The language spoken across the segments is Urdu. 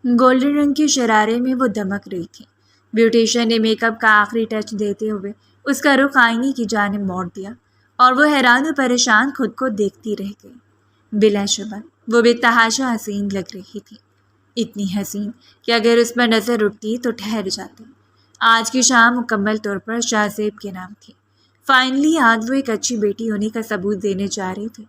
گولڈن رنگ کی شرارے میں وہ دمک رہی تھی۔ بیوٹیشین نے میک اپ کا آخری ٹچ دیتے ہوئے اس کا رخ آئینے کی جانب موڑ دیا اور وہ حیران و پریشان خود کو دیکھتی رہ گئی۔ بلا شبہ وہ بے تحاشا حسین لگ رہی تھی، اتنی حسین کہ اگر اس پر نظر اٹھتی تو ٹھہر جاتی۔ آج کی شام مکمل طور پر شاہ زیب کے نام تھی۔ فائنلی آج وہ ایک اچھی بیٹی ہونے کا ثبوت دینے جا رہی تھی،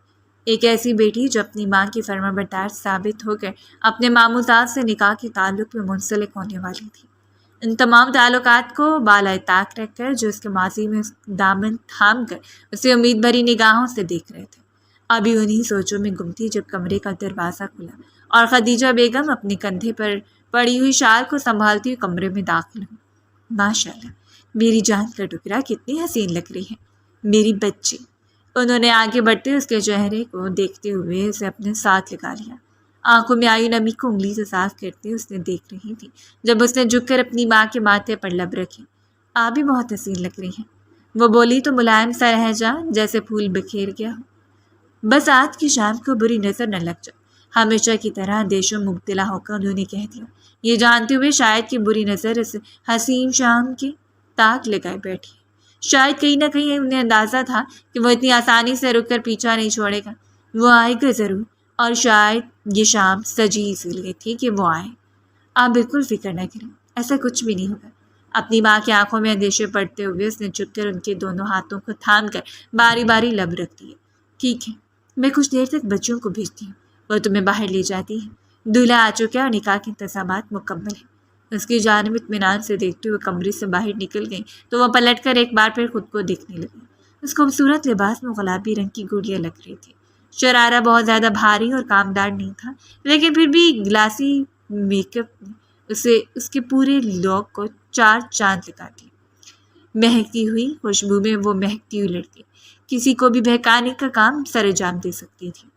ایک ایسی بیٹی جو اپنی ماں کی فرمانبردار ثابت ہو کر اپنے ماموزاد سے نکاح کے تعلق میں منسلک ہونے والی تھی۔ ان تمام تعلقات کو بالائے طاق رکھ کر جو اس کے ماضی میں دامن تھام کر اسے امید بھری نگاہوں سے دیکھ رہے تھے، ابھی انہی سوچوں میں گم تھی جب کمرے کا دروازہ کھلا اور خدیجہ بیگم اپنے کندھے پر پڑی ہوئی شال کو سنبھالتی ہوئی کمرے میں داخل ہوئی۔ ماشاءاللہ، میری جان کا ٹکڑا کتنی حسین لگ رہی ہے، میری بچی۔ انہوں نے آگے بڑھتے اس کے چہرے کو دیکھتے ہوئے اسے اپنے ساتھ لگا لیا۔ آنکھوں میں آئی نمی کو انگلی سے صاف کرتے اس نے دیکھ رہی تھی جب اس نے جھک کر اپنی ماں کے ماتھے پر لب رکھے۔ آپ بھی بہت حسین لگ رہی ہیں، وہ بولی تو ملائم سا لہجہ جیسے پھول بکھیر گیا ہو۔ بس آج کی شام کو بری نظر نہ لگ جائے، ہمیشہ کی طرح اندیشوں میں مبتلا ہو کر انہوں نے کہہ دیا، یہ جانتے ہوئے شاید کہ بری نظر اس حسین شام کی تاک لگائے بیٹھی۔ شاید کہیں نہ کہیں انہیں اندازہ تھا کہ وہ اتنی آسانی سے رک کر پیچھا نہیں چھوڑے گا، وہ آئے گا ضرور، اور شاید یہ شام سجی اسی لیے تھی کہ وہ آئے۔ آپ بالکل فکر نہ کریں، ایسا کچھ بھی نہیں ہوگا۔ اپنی ماں کی آنکھوں میں اندیشے پڑتے ہوئے اس نے جھک کر ان کے دونوں ہاتھوں کو تھام کر باری باری لب رکھ دیے۔ ٹھیک ہے، میں کچھ دیر تک بچوں کو بھیجتی ہوں، وہ تمہیں باہر لے جاتی ہے۔ دولہا آ چکا اور نکاح کے انتظامات مکمل ہیں۔ اس کی جانب اطمینان سے دیکھتے ہوئے کمرے سے باہر نکل گئی تو وہ پلٹ کر ایک بار پھر خود کو دیکھنے لگی۔ اس خوبصورت لباس میں گلابی رنگ کی گوڑیاں لگ رہی تھی۔ شرارہ بہت زیادہ بھاری اور کامدار نہیں تھا، لیکن پھر بھی گلاسی میک اپ نے اس کے پورے لوک کو چار چاند لگا دیے۔ مہکتی ہوئی خوشبو میں وہ مہکتی ہوئی لڑکی کسی کو بھی بہکانے کا کام سر انجام دے سکتی تھی۔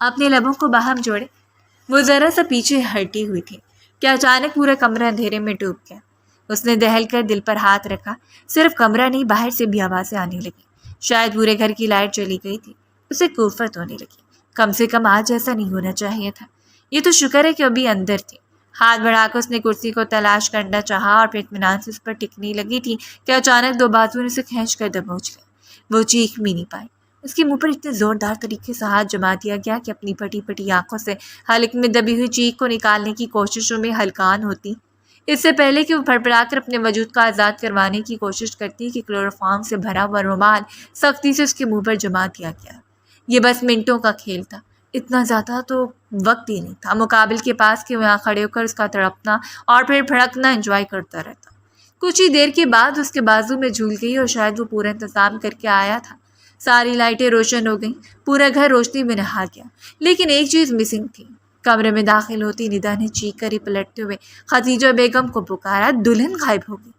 اپنے لبوں کو باہم جوڑے وہ ذرا سا پیچھے ہٹی ہوئی تھی کہ اچانک پورا کمرہ اندھیرے میں ڈوب گیا۔ اس نے دہل کر دل پر ہاتھ رکھا، صرف کمرہ نہیں باہر سے بھی آوازیں آنے لگی، شاید پورے گھر کی لائٹ چلی گئی تھی۔ اسے کوفت ہونے لگی، کم سے کم آج ایسا نہیں ہونا چاہیے تھا، یہ تو شکر ہے کہ ابھی اندر تھی۔ ہاتھ بڑھا کر اس نے کرسی کو تلاش کرنا چاہا اور پھر اطمینان سے اس پر ٹکنے لگی تھی کہ اچانک دو بازو نے اسے کھینچ کر دبوچ لیا۔ وہ چیخ بھی نہیں پائی، اس کے منہ پر اتنے زوردار طریقے سے ہاتھ جما دیا گیا کہ اپنی پھٹی پھٹی آنکھوں سے حلق میں دبی ہوئی چیخ کو نکالنے کی کوششوں میں ہلکان ہوتی، اس سے پہلے کہ وہ پھڑپڑا کر اپنے وجود کو آزاد کروانے کی کوشش کرتی کہ کلوروفارم سے بھرا ہوا رومال سختی سے اس کے منہ پر جما دیا گیا۔ یہ بس منٹوں کا کھیل تھا، اتنا زیادہ تو وقت ہی نہیں تھا۔ مقابل کے پاس کہ وہ یہاں کھڑے ہو کر اس کا تڑپنا اور پھر بھڑکنا انجوائے کرتا رہتا۔ کچھ ہی دیر کے بعد اس کے بازو میں جھول گئی اور شاید وہ پورا انتظام کر کے آیا تھا۔ ساری لائٹیں روشن ہو گئیں، پورا گھر روشنی میں نہا گیا، لیکن ایک چیز مسنگ تھی۔ کمرے میں داخل ہوتی ندا نے چیخ کر ہی پلٹتے ہوئے خدیجہ بیگم کو پکارا، دلہن غائب ہو گئی،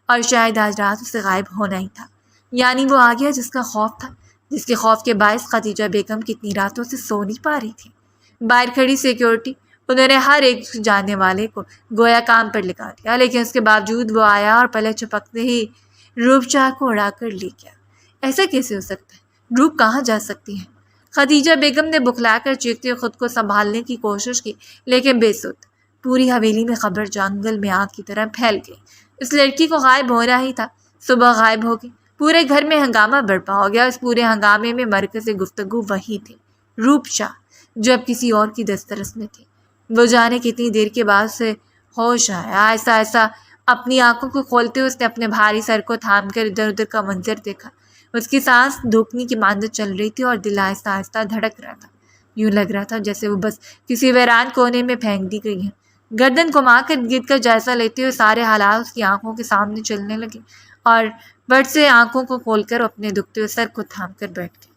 اور شاید آج رات اسے غائب ہونا ہی تھا۔ یعنی وہ آ گیا جس کا خوف تھا، جس کے خوف کے باعث خدیجہ بیگم کتنی راتوں سے سو نہیں پا رہی تھی۔ باہر کھڑی سیکیورٹی انہوں نے ہر ایک جاننے والے کو گویا کام پر لگا دیا، لیکن اس کے باوجود وہ آیا اور پلک چپکتے ہی روپ چاہ کو اڑا کر لے گیا۔ ایسا کیسے ہو سکتا ہے؟ روپ کہاں جا سکتی ہے؟ خدیجہ بیگم نے بکھلا کر چیختے ہوئے خود کو سنبھالنے کی کوشش کی، لیکن بے سود۔ پوری حویلی میں خبر جنگل میں آگ کی طرح پھیل گئی۔ اس لڑکی کو غائب ہونا ہی تھا، صبح غائب ہو گئی، پورے گھر میں ہنگامہ برپا ہو گیا۔ اس پورے ہنگامے میں مرکز گفتگو وہی تھی، روپ چاہ، جو اب کسی اور کی دسترس میں تھی۔ وہ جانے کتنی دیر کے بعد سے ہوش آیا، ایسا ایسا اپنی آنکھوں کو کھولتے ہوئے اس نے اپنے بھاری سر کو تھام کر ادھر ادھر کا منظر دیکھا۔ اس کی سانس دھوکنے کی مانند چل رہی تھی اور دل آہستہ آہستہ دھڑک رہا تھا۔ یوں لگ رہا تھا جیسے وہ بس کسی ویران کونے میں پھینک دی گئی ہے۔ گردن گھما کر ارد کا جائزہ لیتے ہوئے سارے حالات اس کی آنکھوں کے سامنے چلنے لگے، اور بٹ سے آنکھوں کو کھول کر اپنے دکھتے ہوئے سر کو تھام کر بیٹھ گئی۔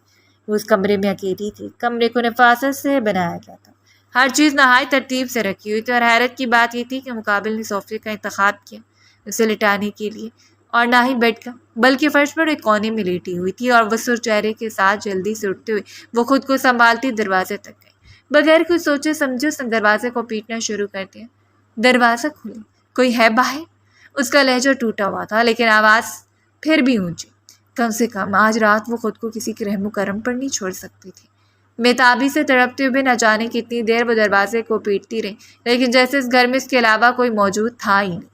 وہ اس کمرے میں اکیلی تھی۔ کمرے کو نفاست سے بنایا گیا تھا، ہر چیز نہایت ترتیب سے رکھی ہوئی تھی، اور حیرت کی بات یہ تھی کہ مقابل نے صوفے کا انتخاب کیا اسے لٹانے کے لیے، اور نہ ہی بیڈ کا، بلکہ فرش پر ایک کونے میں لیٹی ہوئی تھی، اور وہ سر چہرے کے ساتھ جلدی سے اٹھتے ہوئے وہ خود کو سنبھالتی دروازے تک گئی۔ بغیر کچھ سوچے سمجھے اس نے دروازے کو پیٹنا شروع کر دیا۔ دروازہ کھلے، کوئی ہے باہر؟ اس کا لہجہ ٹوٹا ہوا تھا، لیکن آواز پھر بھی اونچی۔ کم سے کم آج رات وہ خود کو کسی کے رحم و کرم پر نہیں چھوڑ سکتی تھی۔ بےتابی سے تڑپتے ہوئے نہ جانے کتنی دیر وہ دروازے کو پیٹتی رہی، لیکن جیسے اس گھر میں اس کے علاوہ کوئی موجود تھا ہی نہیں۔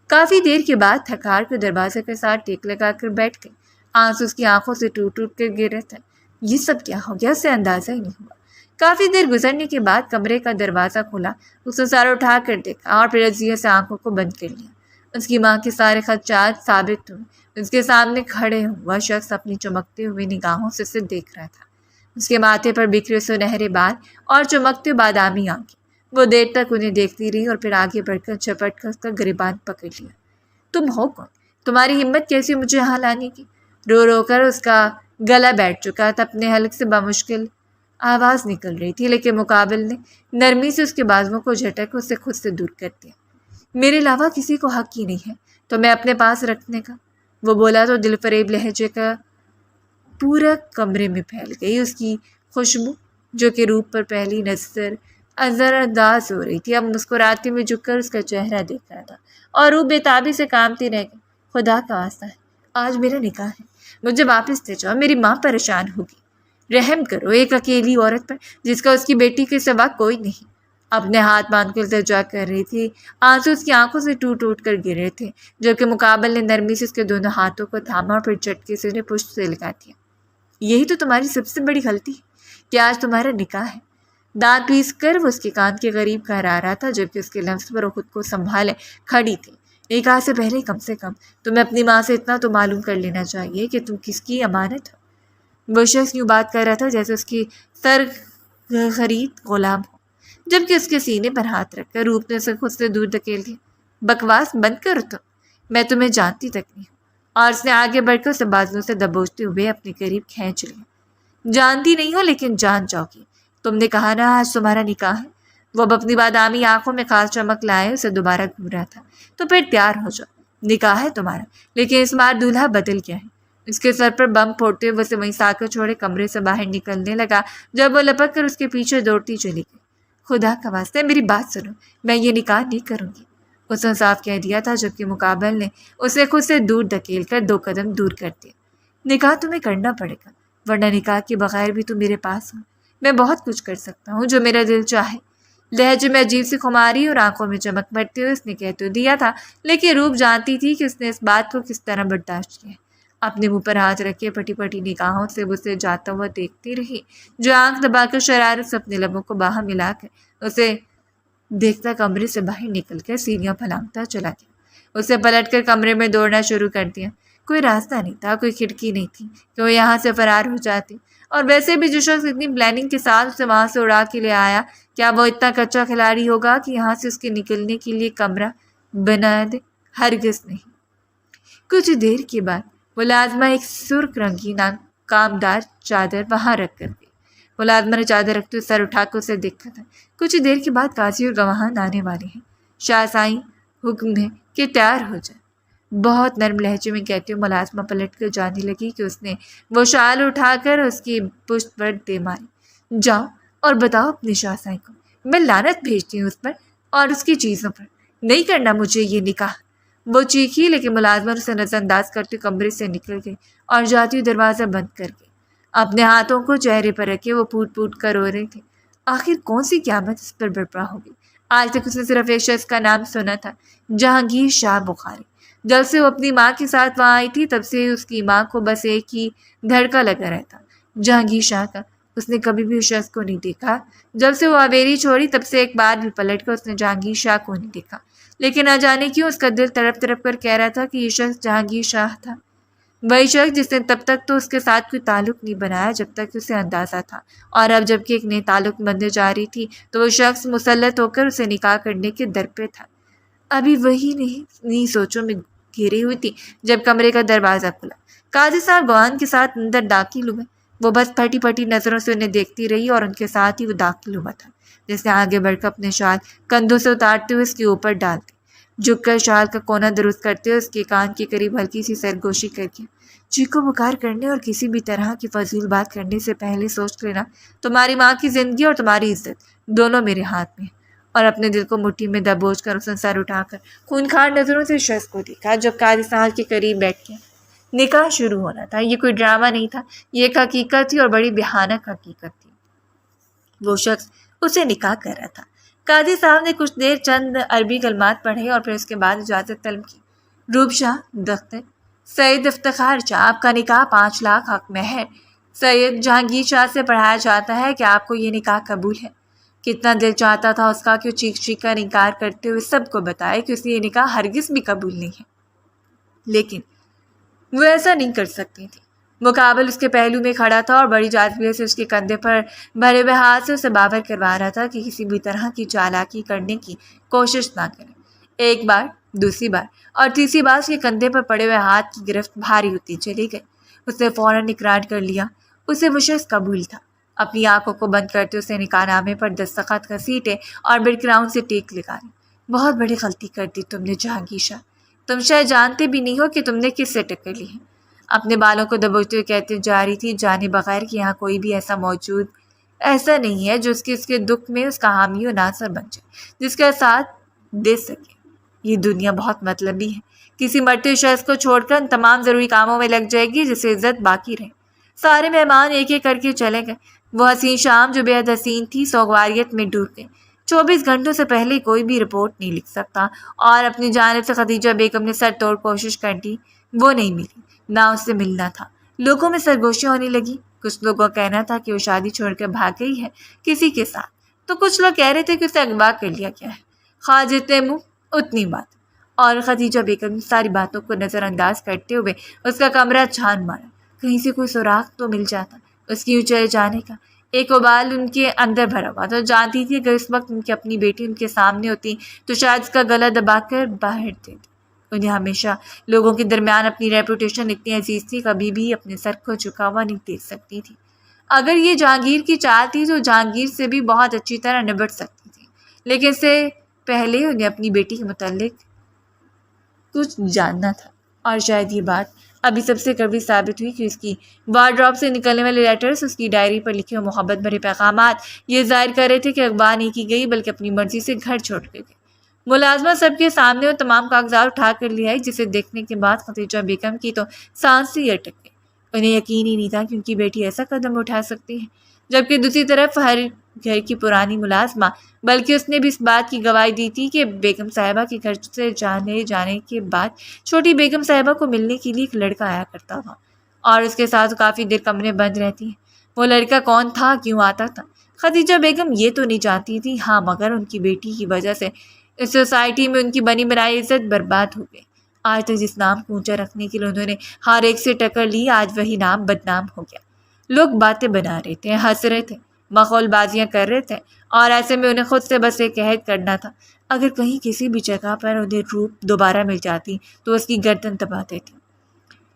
کافی دیر کے بعد تھکار کے دروازے کے ساتھ ٹیک لگا کر بیٹھ گئی۔ آنسو اس کی آنکھوں سے ٹوٹ ٹوٹ کر گر رہے تھے۔ یہ سب کیا ہو گیا اسے اندازہ ہی نہیں ہوا۔ کافی دیر گزرنے کے بعد کمرے کا دروازہ کھلا، اس نے سر اٹھا کر دیکھا اور پھر عزیز سے آنکھوں کو بند کر لیا۔ اس کی ماں کے سارے خدشات ثابت ہوئے۔ اس کے سامنے کھڑے ہوا شخص اپنی چمکتے ہوئے نگاہوں سے اسے دیکھ رہا تھا۔ اس کے ماتھے پر بکھرے سنہرے بال اور چمکتے بادامی آنکھیں۔ وہ دیر تک انہیں دیکھتی رہی اور پھر آگے بڑھ کر جھپٹ کر اس کا گریبان پکڑ لیا۔ تم ہو کون؟ تمہاری ہمت کیسی مجھے یہاں لانے کی؟ رو رو کر اس کا گلا بیٹھ چکا تھا، اپنے حلق سے بمشکل آواز نکل رہی تھی، لیکن مقابل نے نرمی سے اس کے بازوؤں کو جھٹک اسے خود سے دور کر دیا۔ میرے علاوہ کسی کو حق ہی نہیں ہے تو میں اپنے پاس رکھنے کا، وہ بولا تو دل فریب لہجے کا پورا کمرے میں پھیل گئی۔ اس کی خوشبو جو کہ روپ پر پہلی نظر اثر انداز ہو رہی تھی، اب مسکراتے ہوئے جھک کر اس کا چہرہ دیکھ رہا تھا اور روح بےتابی سے کامتی رہ گئی۔ خدا کا واسطہ ہے، آج میرا نکاح ہے، مجھے واپس لے جاؤ، میری ماں پریشان ہوگی۔ رحم کرو ایک اکیلی عورت پر جس کا اس کی بیٹی کے سوا کوئی نہیں۔ اپنے ہاتھ باندھ کر التجا کر رہی تھی، آنسو اس کی آنکھوں سے ٹوٹ ٹوٹ کر گر رہے تھے، جو کہ مقابل نے نرمی سے اس کے دونوں ہاتھوں کو تھاما اور پھر جھٹکے سے انہیں پشت سے لگا دیا۔ یہی تو تمہاری سب سے بڑی غلطی ہے کہ آج تمہارا نکاح ہے۔ دانت پیس کر وہ اس کے کان کے قریب کہرا رہا تھا، جبکہ اس کے لفظ پر وہ خود کو سنبھالے کھڑی تھی۔ نکاح سے پہلے کم سے کم تمہیں اپنی ماں سے اتنا تو معلوم کر لینا چاہیے کہ تم کس کی امانت ہو۔ وہ شخص یوں بات کر رہا تھا جیسے اس کی سر خرید غلام ہو، جبکہ اس کے سینے پر ہاتھ رکھ کر روپ نے اسے خود سے دور دھکیل دیا۔ بکواس بند کرو تم، میں تمہیں جانتی تک نہیں ہوں۔ اور اس نے آگے بڑھ کر اسے بازوؤں سے دبوچتے ہوئے اپنے قریب کھینچ لیا۔ جانتی نہیں ہو لیکن جان جاؤ گی، تم نے کہا نا آج تمہارا نکاح ہے۔ وہ اب اپنی بادامی آنکھوں میں خاص چمک لائے اسے دوبارہ گھورا تھا۔ تو پھر تیار ہو جاؤ، نکاح ہے تمہارا، لیکن اس بار دولہا بدل گیا ہے۔ اس کے سر پر بم پھوڑتے ہوئے اسے وہیں ساکر چھوڑے کمرے سے باہر نکلنے لگا، جب وہ لپک کر اس کے پیچھے دوڑتی چلی گئی۔ خدا کا واسطہ میری بات سنو، میں یہ نکاح نہیں کروں گی، اس نے صاف کہہ دیا تھا، جبکہ مقابل نے اسے خود سے دور دھکیل کر 2 قدم دور کر دیا۔ نکاح تمہیں کرنا پڑے گا، ورنہ نکاح کے بغیر بھی تم میرے پاس ہو، میں بہت کچھ کر سکتا ہوں جو میرا دل چاہے۔ لہجے میں عجیب سی خماری اور آنکھوں میں چمک بھرتے ہوئے اس نے کہہ تو دیا تھا، لیکن روپ جانتی تھی کہ اس نے اس بات کو کس طرح برداشت کیا۔ اپنے منہ پر ہاتھ رکھے پٹی پٹی نگاہوں سے اسے جاتا ہوا دیکھتی رہی، جو آنکھ دبا کر شرارت سے اپنے لبوں کو باہر ملا کر اسے دیکھتا کمرے سے باہر نکل کر سیڑھیاں پھلانگتا چلا گیا۔ اسے پلٹ کر کمرے میں دوڑنا شروع کر دیا۔ کوئی راستہ نہیں تھا، کوئی کھڑکی نہیں تھی کہ وہ یہاں سے فرار ہو جاتی، اور ویسے بھی جو شخص اتنی پلاننگ کے ساتھ اسے وہاں سے اڑا کے لے آیا، کیا وہ اتنا کچا کھلاڑی ہوگا کہ یہاں سے اس کے نکلنے کے لیے کمرہ بنا دے؟ ہرگز نہیں۔ کچھ دیر کے بعد ملازمہ ایک سرخ رنگی کامدار چادر وہاں رکھ کر گئی۔ ملازمہ نے چادر رکھتے ہوئے سر اٹھا کر اسے دیکھا تھا۔ کچھ دیر کے بعد قاضی اور گواہان آنے والے ہیں، شاہ سائیں حکم ہے کہ تیار ہو جائے، بہت نرم لہجے میں کہتے ہوئے ملازمہ پلٹ کر جانے لگی کہ اس نے وہ شال اٹھا کر اس کی پشت پر دے ماری۔ جاؤ اور بتاؤ اپنے شاہ سائیں کو، میں لعنت بھیجتی ہوں اس پر اور اس کی چیزوں پر، نہیں کرنا مجھے یہ نکاح۔ وہ چیخی، لیکن ملازمہ اسے نظر انداز کرتے کمرے سے نکل گئی اور جاتی ہوئی دروازہ بند کر گئی۔ اپنے ہاتھوں کو چہرے پر رکھے وہ پھوٹ پھوٹ کر رو رہے تھے۔ آخر کون سی قیامت اس پر برپا ہوگی؟ آج تک اس نے صرف ایک شخص کا نام سنا تھا، جہانگیر شاہ بخاری۔ جب سے وہ اپنی ماں کے ساتھ وہاں آئی تھی، تب سے اس کی ماں کو بس ایک ہی دھڑکا لگا رہتا، جہانگیر شاہ کا۔ اس نے کبھی بھی اس شخص کو نہیں دیکھا۔ جب سے وہ حویلی چھوڑی، تب سے ایک بار بھی پلٹ کر اس نے جہانگیر شاہ کو نہیں دیکھا، لیکن نہ جانے کیوں اس کا دل تڑپ تڑپ کر کہہ رہا تھا کہ یہ شخص جہانگیر شاہ تھا، وہی شخص جس نے تب تک تو اس کے ساتھ کوئی تعلق نہیں بنایا جب تک اسے اندازہ تھا، اور اب جب کہ ایک نئے تعلق بننے جا رہی تھی تو وہ شخص مسلط ہو کر اسے نکاح کرنے کے در پہ تھا۔ ابھی وہی نہیں سوچوں میں گھیری ہوئی تھی جب کمرے کا دروازہ کھلا۔ قاضی صاحب گوان کے ساتھ اندر داخل ہوئے۔ وہ بس پھٹی پھٹی نظروں سے انہیں دیکھتی رہی اور ان کے ساتھ ہی وہ داخل ہوا تھا، جس نے آگے بڑھ کر اپنے شال کندھوں سے اتارتے ہوئے اس کے اوپر ڈال دی۔ جھک کر شال کا کونا درست کرتے ہوئے اس کے کان کے قریب ہلکی سی سرگوشی کر کے، چیخو پکار کرنے اور کسی بھی طرح کی فضول بات کرنے سے پہلے سوچ لینا، تمہاری ماں کی زندگی اور تمہاری عزت دونوں میرے ہاتھ میں۔ اور اپنے دل کو مٹھی میں دبوچ کر اس نے سر اٹھا کر خونخوار نظروں سے شخص کو دیکھا جو قاضی صاحب کے قریب بیٹھ گیا۔ نکاح شروع ہونا تھا، یہ کوئی ڈرامہ نہیں تھا، یہ ایک حقیقت تھی اور بڑی بھیانک حقیقت تھی۔ وہ شخص اسے نکاح کر رہا تھا۔ قاضی صاحب نے کچھ دیر چند عربی کلمات پڑھے اور پھر اس کے بعد اجازت طلب کی۔ روپ شاہ دختر سید افتخار شاہ، آپ کا نکاح 5 لاکھ حق میں ہے۔ سید جہانگیر شاہ سے پڑھایا جاتا ہے کہ آپ کو یہ نکاح قبول ہے۔ کتنا دل چاہتا تھا اس کا کہ وہ چیخ چیخ کر انکار کرتے ہوئے سب کو بتائے کہ اسے یہ نکاح ہرگز بھی قبول نہیں ہے، لیکن وہ ایسا نہیں کر سکتی تھی۔ مقابل اس کے پہلو میں کھڑا تھا اور بڑی جاذبے سے اس کے کندھے پر بھرے ہوئے ہاتھ سے اسے باور کروا رہا تھا کہ کسی بھی طرح کی چالاکی کرنے کی کوشش نہ کرے۔ ایک بار، دوسری بار اور تیسری بار اس کے کندھے پر پڑے ہوئے ہاتھ کی گرفت بھاری ہوتی چلی گئی۔ اس نے فوراً اقرار کر لیا، اسے وہ شخص قبول تھا۔ اپنی آنکھوں کو بند کرتے اسے نکاح نامے پر دستخط گھسیٹے اور بیک گراؤنڈ سے ٹیک لگائی۔ بہت بڑی غلطی کر دی تم نے جہانگیر شاہ، تم شاید جانتے بھی نہیں ہو کہ تم نے کس سے ٹکر لی ہے، اپنے بالوں کو دبوچتے ہوئے کہتے جا رہی تھی، جانے بغیر کہ یہاں کوئی بھی ایسا نہیں ہے جو اس کے دکھ میں اس کا حامی و ناصر بن جائے، جس کا ساتھ دے سکے۔ یہ دنیا بہت مطلبی ہے، کسی مرتے شخص کو چھوڑ کر تمام ضروری کاموں میں لگ جائے گی جس سے عزت باقی رہے۔ سارے مہمان ایک ایک کر کے چلے گئے۔ وہ حسین شام جو بے حد حسین تھی سوگواریت میں ڈوب گئی۔ 24 گھنٹوں سے پہلے کوئی بھی رپورٹ نہیں لکھ سکتا، اور اپنی جانب سے خدیجہ بیگم نے سر توڑ کوشش کر دی، وہ نہیں ملی، نہ اس سے ملنا تھا۔ لوگوں میں سرگوشی ہونے لگی۔ کچھ لوگوں کا کہنا تھا کہ وہ شادی چھوڑ کر بھاگ گئی ہے کسی کے ساتھ، تو کچھ لوگ کہہ رہے تھے کہ اسے اغوا کر لیا گیا ہے۔ خواہ جتنے منہ اتنی بات، اور خدیجہ بیگم نے ساری باتوں کو نظر انداز کرتے ہوئے اس کا کمرہ چھان مارا، کہیں سے کوئی سراغ تو مل جاتا۔ اس کی یوں چلے جانے کا ایک ابال ان کے اندر بھرا ہوا تھا۔ جانتی تھی اگر اس وقت ان کی اپنی بیٹی ان کے سامنے ہوتی تو شاید اس کا گلا دبا کر باہر دیتی۔ انہیں ہمیشہ لوگوں کے درمیان اپنی ریپوٹیشن اتنی عزیز تھی، کبھی بھی اپنے سر کو جھکا ہوا نہیں دیکھ سکتی تھی۔ اگر یہ جہانگیر کی چال تھی تو جہانگیر سے بھی بہت اچھی طرح نبٹ سکتی تھی، لیکن اس سے پہلے انہیں اپنی بیٹی کے متعلق کچھ جاننا تھا، اور شاید یہ بات ابھی سب سے کڑوی ثابت ہوئی کہ اس کی وارڈروب سے نکلنے والے لیٹرز، اس کی ڈائری پر لکھے ہوئے محبت بھرے پیغامات یہ ظاہر کر رہے تھے کہ اغوا نہیں کی گئی بلکہ اپنی مرضی سے گھر چھوڑ کر گئی۔ ملازمہ سب کے سامنے وہ تمام کاغذات اٹھا کر لے آئی، جسے دیکھنے کے بعد خدیجہ بیگم کی تو سانس ہی اٹک گئی۔ انہیں یقین ہی نہیں تھا کہ ان کی بیٹی ایسا قدم اٹھا سکتی ہے، جبکہ دوسری طرف ہر گھر کی پرانی ملازمہ، بلکہ اس نے بھی اس بات کی گواہی دی تھی کہ بیگم صاحبہ کے گھر سے جانے کے بعد چھوٹی بیگم صاحبہ کو ملنے کے لیے ایک لڑکا آیا کرتا تھا، اور اس کے ساتھ کافی دیر کمرے بند رہتی ہے۔ وہ لڑکا کون تھا، کیوں آتا تھا، خدیجہ بیگم یہ تو نہیں جانتی تھی، ہاں مگر ان کی بیٹی کی وجہ سے اس سوسائٹی میں ان کی بنی بنائی عزت برباد ہو گئی۔ آج تک جس نام کو اونچا رکھنے کے لیے انہوں نے ہر ایک سے ٹکر لی، آج وہی نام بدنام ہو گیا۔ لوگ باتیں بنا رہے تھے، ہنس رہے تھے، مخول بازیاں کر رہے تھے، اور ایسے میں انہیں خود سے بس ایک عہد کرنا تھا، اگر کہیں کسی بھی جگہ پر انہیں روپ دوبارہ مل جاتی تو اس کی گردن دبا دیتی۔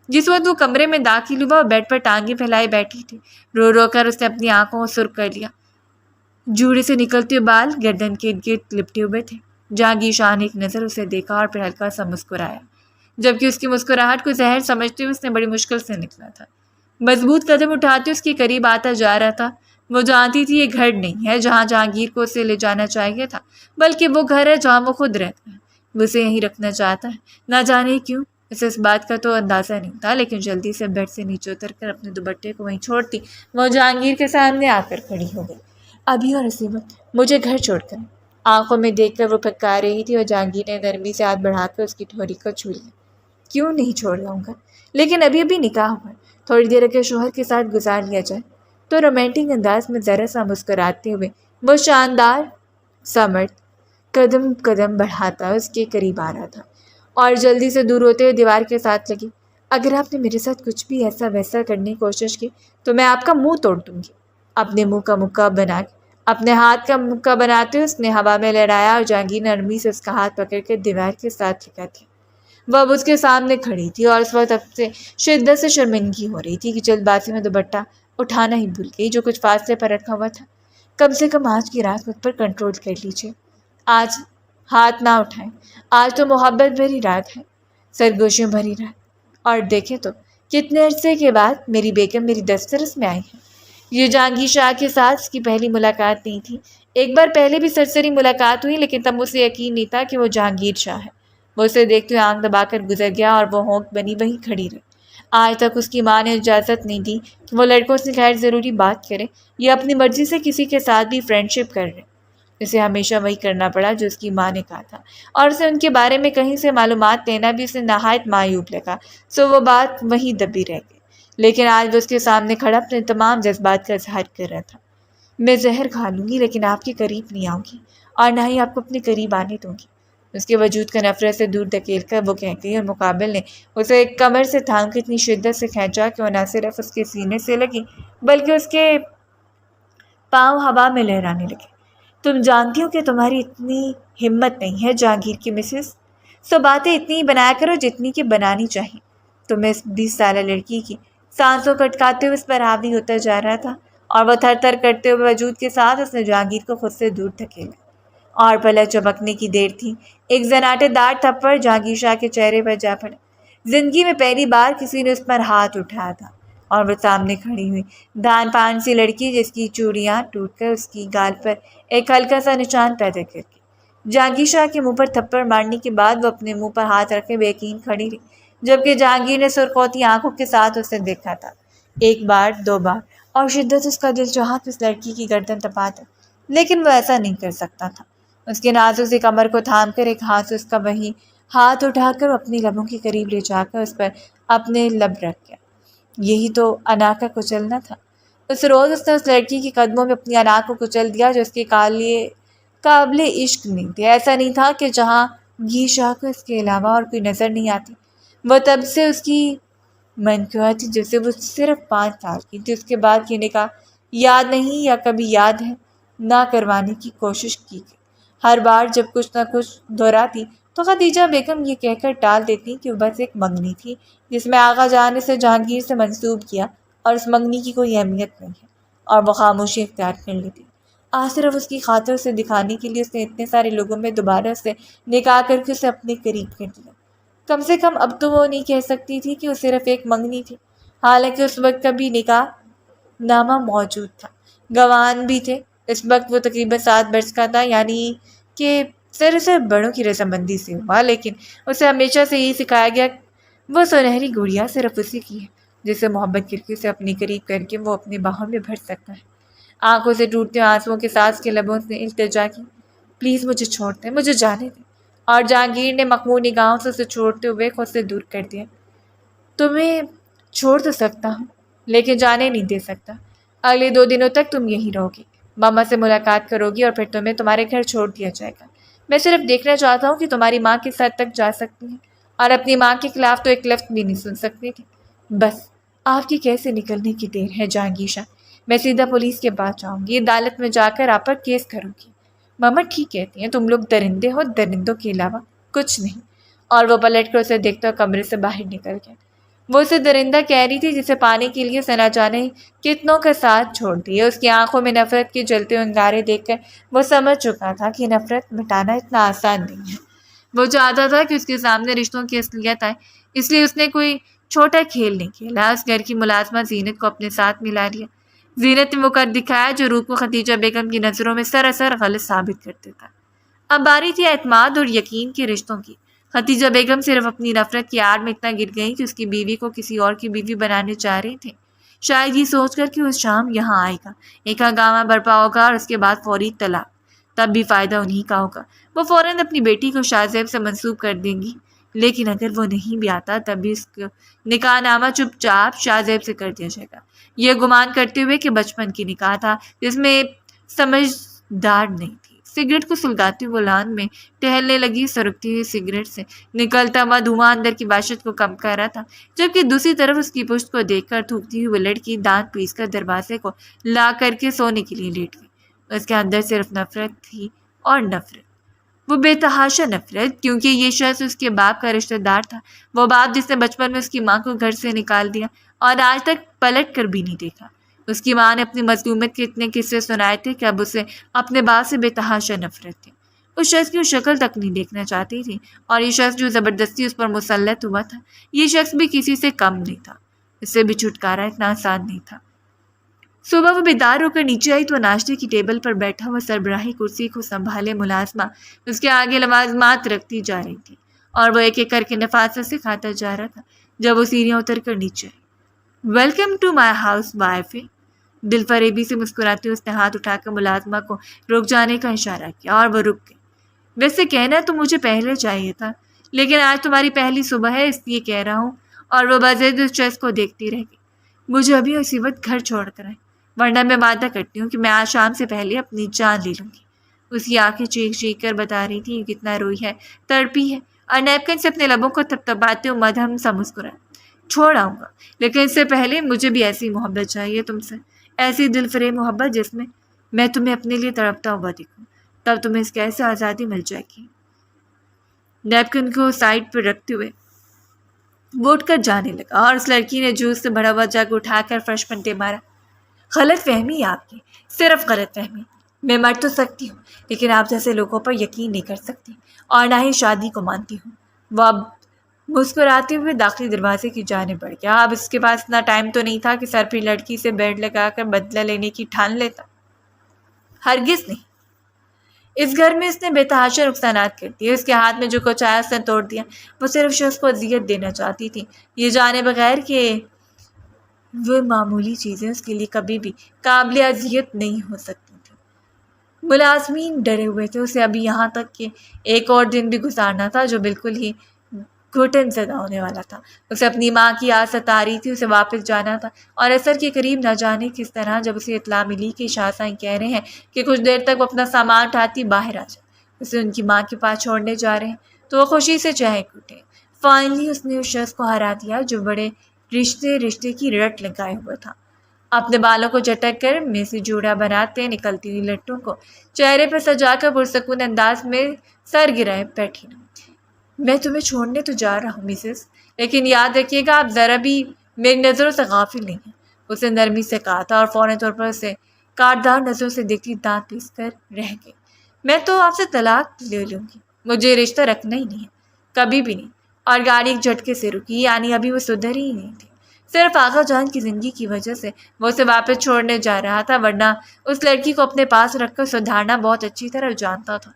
جس وقت وہ کمرے میں داخل ہوا، وہ بیڈ پر ٹانگیں پھیلائے بیٹھی تھی۔ رو رو کر اس نے اپنی آنکھوں کو سرخ کر لیا۔ جوڑے سے نکلتے ہوئے بال گردن کے گرد لپٹے ہوئے تھے۔ جہانگیر شاہ نے ایک نظر اسے دیکھا اور پھر ہلکا سا مسکرایا، جبکہ اس کی مسکراہٹ کو زہر سمجھتے ہوئے اس نے بڑی مشکل سے نکلا تھا۔ مضبوط قدم اٹھاتے اس کے قریب آتا جا رہا تھا۔ وہ جانتی تھی یہ گھر نہیں ہے جہاں جہانگیر کو اسے لے جانا چاہیے تھا، بلکہ وہ گھر ہے جہاں وہ خود رہتا ہے۔ وہ اسے یہیں رکھنا چاہتا ہے، نہ جانے کیوں، اسے اس بات کا تو اندازہ نہیں تھا، لیکن جلدی سے بیڈ سے نیچے اتر کر اپنے دوپٹے کو وہیں چھوڑتی وہ جہانگیر کے سامنے آ کر کھڑی ہو گئی۔ ابھی اور اسی وقت مجھے گھر چھوڑ کر، آنکھوں میں دیکھ کر وہ پھٹکا رہی تھی، اور جہانگیر نے نرمی سے ہاتھ بڑھا کر اس کی ٹھوڑی کو چھو لیا۔ کیوں نہیں چھوڑ جاؤں گا، لیکن ابھی نکاح ہوا ہے، تھوڑی دیر اگر شوہر کے ساتھ گزار لیا جائے تو رومانٹک انداز میں ذرا سا مسکراتے ہوئے وہ شاندار سا مرد قدم قدم بڑھاتا اس کے قریب آ رہا تھا، اور جلدی سے دور ہوتے ہوئے دیوار کے ساتھ لگی۔ اگر آپ نے میرے ساتھ کچھ بھی ایسا ویسا کرنے کی کوشش کی تو میں آپ کا منہ توڑ دوں گی۔ اپنے منہ کا مکہ بنا کے، اپنے ہاتھ کا مکہ بناتے ہوئے اس نے ہوا میں لہرایا، اور جہانگیر نرمی سے اس کا ہاتھ پکڑ کے دیوار کے ساتھ لگا دیا۔ وہ اب اس کے سامنے کھڑی تھی، اور اس وقت اب سے شدت سے شرمندگی ہو رہی تھی کہ جلد بازی میں دوپٹہ اٹھانا ہی بھول گئی جو کچھ فاصلے پر رکھا ہوا تھا۔ کم سے کم آج کی رات مجھ پر کنٹرول کر لیجیے، آج ہاتھ نہ اٹھائیں، آج تو محبت بھری رات ہے، سرگوشیوں بھری رات، اور دیکھیں تو کتنے عرصے کے بعد میری بیگم میری دسترس میں آئی ہے۔ یہ جہانگیر شاہ کے ساتھ اس کی پہلی ملاقات نہیں تھی، ایک بار پہلے بھی سرسری ملاقات ہوئی، لیکن تب اسے یقین نہیں تھا کہ وہ جہانگیر شاہ ہے۔ وہ اسے دیکھتے ہوئے آنکھ دبا کر گزر گیا، اور وہ ہونک بنی وہیں کھڑی رہی۔ آج تک اس کی ماں نے اجازت نہیں دی کہ وہ لڑکوں سے غیر ضروری بات کرے یا اپنی مرضی سے کسی کے ساتھ بھی فرینڈ شپ کر رہے۔ اسے ہمیشہ وہی کرنا پڑا جو اس کی ماں نے کہا تھا، اور اسے ان کے بارے میں کہیں سے معلومات لینا بھی اسے نہایت معیوب لگا، سو وہ بات وہیں دبی رہ گئی۔ لیکن آج وہ اس کے سامنے کھڑا اپنے تمام جذبات کا اظہار کر رہا تھا۔ میں زہر کھا لوں گی لیکن آپ کے قریب نہیں آؤں گی، اور نہ ہی آپ کو اپنے قریب آنے دوں گی۔ اس کے وجود کا نفرت سے دور دھکیل کر وہ کہہ گئی، اور مقابل نے اسے ایک کمر سے تھام کر اتنی شدت سے کھینچا کہ وہ نہ صرف اس کے سینے سے لگی بلکہ اس کے پاؤں ہوا میں لہرانے لگے۔ تم جانتی ہو کہ تمہاری اتنی ہمت نہیں ہے جہانگیر کی مسز، سو باتیں اتنی ہی بنایا کرو جتنی کہ بنانی چاہیے۔ تمہیں اس 20 سالہ لڑکی کی سانسوں کٹکاتے ہوئے اس پر حاوی ہوتا جا رہا تھا، اور وہ تھر تھر کرتے ہوئے وجود کے ساتھ اس نے جہانگیر کو خود سے دور دھکیلا، اور پلک چمکنے کی دیر تھی، ایک زناٹے دار تھپڑ جہانگیر شاہ کے چہرے پر جا پڑا۔ زندگی میں پہلی بار کسی نے اس پر ہاتھ اٹھایا تھا، اور وہ سامنے کھڑی ہوئی دان پان سی لڑکی جس کی چوڑیاں ٹوٹ کر اس کی گال پر ایک ہلکا سا نشان پیدا کر کے۔ جہانگیر شاہ کے منہ پر تھپڑ مارنے کے بعد وہ اپنے منہ پر ہاتھ رکھے بے یقین کھڑی رہی، جبکہ جہانگیر نے سرخوتی آنکھوں کے ساتھ اسے دیکھا تھا، ایک بار، دو بار، اور شدت اس کا دل چاہا کہ اس لڑکی کی گردن دبا دے، لیکن وہ ایسا نہیں کر سکتا تھا۔ اس کے نازک سی کمر کو تھام کر ایک ہاتھ سے اس کا وہی ہاتھ اٹھا کر اپنی لبوں کے قریب لے جا کر اس پر اپنے لب رکھ گیا۔ یہی تو انا کا کچلنا تھا۔ اس روز اس نے اس لڑکی کے قدموں میں اپنی انا کو کچل دیا جو اس کے قابل عشق نہیں تھے۔ ایسا نہیں تھا کہ جہانگیر شاہ کو اس کے علاوہ اور کوئی نظر نہیں آتی۔ وہ تب سے اس کی منقوہ تھی جب سے وہ صرف 5 سال کی تھی۔ اس کے بعد کی نکاح یاد نہیں یا کبھی یاد ہے نہ کروانے کی کوشش کی گئی۔ ہر بار جب کچھ نہ کچھ دہراتی تو خدیجہ بیگم یہ کہہ کر ٹال دیتی کہ وہ بس ایک منگنی تھی جس میں آغا جان نے اسے جہانگیر سے منسوب کیا، اور اس منگنی کی کوئی اہمیت نہیں ہے، اور وہ خاموشی اختیار کر لیتی۔ آج صرف اس کی خاطر اسے دکھانے کے لیے اس نے اتنے سارے لوگوں میں دوبارہ اسے نکاح کر کے اسے اپنے قریب کر دیا۔ کم سے کم اب تو وہ نہیں کہہ سکتی تھی کہ وہ صرف ایک منگنی تھی، حالانکہ اس وقت کبھی نکاح نامہ موجود تھا، گواہان بھی تھے۔ اس وقت وہ تقریباً 7 برس کا تھا، یعنی کہ صرف بڑوں کی رضامندی سے ہوا، لیکن اسے ہمیشہ سے یہی سکھایا گیا وہ سنہری گڑیا صرف اسی کی ہے جسے محبت کر کے اسے اپنے قریب کر کے وہ اپنی باہوں میں بھر سکتا ہے۔ آنکھوں سے ٹوٹتے آنسوؤں کے ساتھ اس کے لبوں سے التجا کی، پلیز مجھے چھوڑ دیں، مجھے جانے دیں، اور جہانگیر نے مخمور نگاہوں سے اسے چھوڑتے ہوئے خود سے دور کر دیا۔ تمہیں چھوڑ تو سکتا ہوں لیکن جانے نہیں دے سکتا۔ اگلے 2 دنوں تک تم یہیں رہو گی، ماما سے ملاقات کرو گی، اور پھر تمہیں تمہارے گھر چھوڑ دیا جائے گا۔ میں صرف دیکھنا چاہتا ہوں کہ تمہاری ماں کس حد تک جا سکتی ہے، اور اپنی ماں کے خلاف تو ایک لفظ بھی نہیں سن سکتی تھی۔ بس آپ کی کیسے نکلنے کی دیر ہے جہانگیر شاہ، میں سیدھا پولیس کے پاس جاؤں گی، عدالت میں جا کر آپ پر کیس کروں گی۔ ماما ٹھیک کہتی ہیں، تم لوگ درندے ہو، درندوں کے علاوہ کچھ نہیں۔ اور وہ پلٹ کر اسے دیکھتا کمرے سے باہر نکل گیا۔ وہ اسے درندہ کہہ رہی تھی جسے پانے کے لیے نہ جانے کتنوں کا ساتھ چھوڑ دیے۔ اس کی آنکھوں میں نفرت کے جلتے ہوئے انگارے دیکھ کر وہ سمجھ چکا تھا کہ نفرت مٹانا اتنا آسان نہیں ہے۔ وہ چاہتا تھا کہ اس کے سامنے رشتوں کی اصلیت آئے، اس لیے اس نے کوئی چھوٹا کھیل نہیں کھیلا۔ اس گھر کی ملازمہ زینت کو اپنے ساتھ ملا لیا۔ زینت نے وہ کر دکھایا جو روح کو خدیجہ بیگم کی نظروں میں سراسر غلط ثابت کر دیتا۔ اب باری تھی اعتماد اور یقین کے رشتوں کی۔ خدیجہ بیگم صرف اپنی نفرت کی آڑ میں اتنا گر گئی کہ اس کی بیوی کو کسی اور کی بیوی بنانے چاہ رہی تھی، شاید یہ سوچ کر کہ اس شام یہاں آئے گا، ایک ہنگامہ برپا ہوگا اور اس کے بعد فوری طلاق، تب بھی فائدہ انہیں کا ہوگا۔ وہ فوراً اپنی بیٹی کو شاہ زیب سے منسوب کر دیں گی، لیکن اگر وہ نہیں بھی آتا تب بھی اس کو نکاح نامہ چپ چاپ شاہ زیب سے کر دیا جائے گا، یہ گمان کرتے ہوئے کہ بچپن کی نکاح تھا جس میں سمجھدار نہیں تھی۔ سگریٹ کو سلگاتی ہوئے لان میں ٹہلنے لگی۔ سرکتی ہوئی سگریٹ سے نکلتا ہوا دھواں اندر کی وحشت کو کم کر رہا تھا، جبکہ دوسری طرف اس کی پشت کو دیکھ کر تھوکتی ہوئی وہ لڑکی دانت پیس کر دروازے کو لا کر کے سونے کے لیے لیٹ گئی۔ اس کے اندر صرف نفرت تھی، اور نفرت، وہ بے تحاشا نفرت، کیونکہ یہ شخص اس کے باپ کا رشتہ دار تھا، وہ باپ جس نے بچپن میں اس کی ماں کو گھر سے نکال دیا اور آج تک پلٹ کر بھی نہیں دیکھا۔ اس کی ماں نے اپنی مظلومیت کے اتنے قصے سنائے تھے کہ اب اسے اپنے باپ سے بے تحاشا نفرت تھی۔ اس شخص کی شکل تک نہیں دیکھنا چاہتی تھی، اور یہ شخص جو زبردستی اس پر مسلط ہوا تھا، یہ شخص بھی کسی سے کم نہیں تھا، اس سے بھی چھٹکارا اتنا آسان نہیں تھا۔ صبح وہ بیدار ہو کر نیچے آئی تو ناشتے کی ٹیبل پر بیٹھا ہوا سربراہی کرسی کو سنبھالے ملازمہ اس کے آگے لوازمات رکھتی جا رہی تھی، اور وہ ایک ایک کر کے نفاست سے کھاتا جا رہا تھا۔ جب وہ سیڑھیاں اتر کر نیچے آئی۔ Welcome to my house wife. دل فریبی سے مسکراتے اس نے ہاتھ اٹھا کر ملازمہ کو رک جانے کا اشارہ کیا اور وہ رک گئی۔ ویسے کہنا تو مجھے پہلے چاہیے تھا، لیکن آج تمہاری پہلی صبح ہے اس لیے کہہ رہا ہوں۔ اور وہ بضد اس شخص کو دیکھتی رہ گئی۔ مجھے ابھی اسی وقت گھر چھوڑ کر آئے، ورنہ میں وعدہ کرتی ہوں کہ میں آج شام سے پہلے اپنی جان لے لوں گی۔ اس کی آنکھیں چیخ چیخ کر بتا رہی تھی کتنا روئی ہے، تڑپی ہے، اور نیپکن سے اپنے لبوں کو تھپتھپاتے ہوئے مدھم سا مسکرایا۔ چھوڑ آؤں گا، لیکن اس سے پہلے مجھے بھی ایسی محبت چاہیے تم سے، ایسی دل فریب محبت جس میں تمہیں اپنے لیے تڑپتا ہوا دکھوں، تب تمہیں اس کیسے آزادی مل جائے گی۔ نیپکن کو سائڈ پر رکھتے ہوئے وہ اٹھ کر جانے لگا اور اس لڑکی نے جوس سے بھرا ہوا جگ اٹھا کر فرش پر ٹے مارا۔ غلط فہمی ہے آپ کی، صرف غلط فہمی۔ میں مر تو سکتی ہوں، لیکن آپ جیسے لوگوں پر یقین نہیں کر سکتی، اور نہ ہی شادی کو مانتی ہوں۔ وہ اب مسکراتے ہوئے داخلی دروازے کی جانب بڑھ گیا۔ اب اس کے پاس اتنا ٹائم تو نہیں تھا کہ سر پہ لڑکی سے بیٹ لگا کر بدلہ لینے کی ٹھان لیتا، ہرگز نہیں۔ اس گھر میں اس نے بے تحاشا نقصانات کر دیے، اس کے ہاتھ میں جو کچھ آیا اس نے توڑ دیا۔ وہ صرف شخص کو اذیت دینا چاہتی تھی، یہ جانے بغیر کہ وہ معمولی چیزیں اس کے لیے کبھی بھی قابل اذیت نہیں ہو سکتی تھیں۔ ملازمین ڈرے ہوئے تھے، اسے ابھی یہاں تک کہ ایک اور دن بھی گزارنا تھا جو بالکل ہی گھٹن زدہ ہونے والا تھا۔ اسے اپنی ماں کی یاد ستا رہی تھی، اسے واپس جانا تھا، اور اثر کے قریب نہ جانے کس طرح جب اسے اطلاع ملی کہ شاہ سائیں کہہ رہے ہیں کہ کچھ دیر تک وہ اپنا سامان اٹھاتی باہر آ جائے، اسے ان کی ماں کے پاس چھوڑنے جا رہے ہیں، تو وہ خوشی سے چہک اٹھے۔ فائنلی اس نے اس شخص کو ہرا دیا جو بڑے رشتے کی رٹ لگائے ہوئے تھا۔ اپنے بالوں کو جھٹک کر میں سے جوڑا بناتے نکلتی ہوئی لٹوں کو چہرے پر سجا کر پرسکون انداز میں سر گرائے بیٹھی رہی۔ میں تمہیں چھوڑنے تو جا رہا ہوں مسز، لیکن یاد رکھیے گا آپ ذرا بھی میری نظروں سے غافل نہیں ہیں، اسے نرمی سے کہا تھا، اور فوراً طور پر اسے کاٹدار نظروں سے دیکھتی دانت پیس کر رہ گئی۔ میں تو آپ سے طلاق لے لوں گی، مجھے رشتہ رکھنا ہی نہیں ہے، کبھی بھی نہیں۔ اور گاڑی ایک جھٹکے سے رکی، یعنی ابھی وہ سدھر ہی نہیں تھی۔ صرف آغا جان کی زندگی کی وجہ سے وہ اسے واپس چھوڑنے جا رہا تھا، ورنہ اس لڑکی کو اپنے پاس رکھ کر سدھارنا بہت اچھی طرح جانتا تھا۔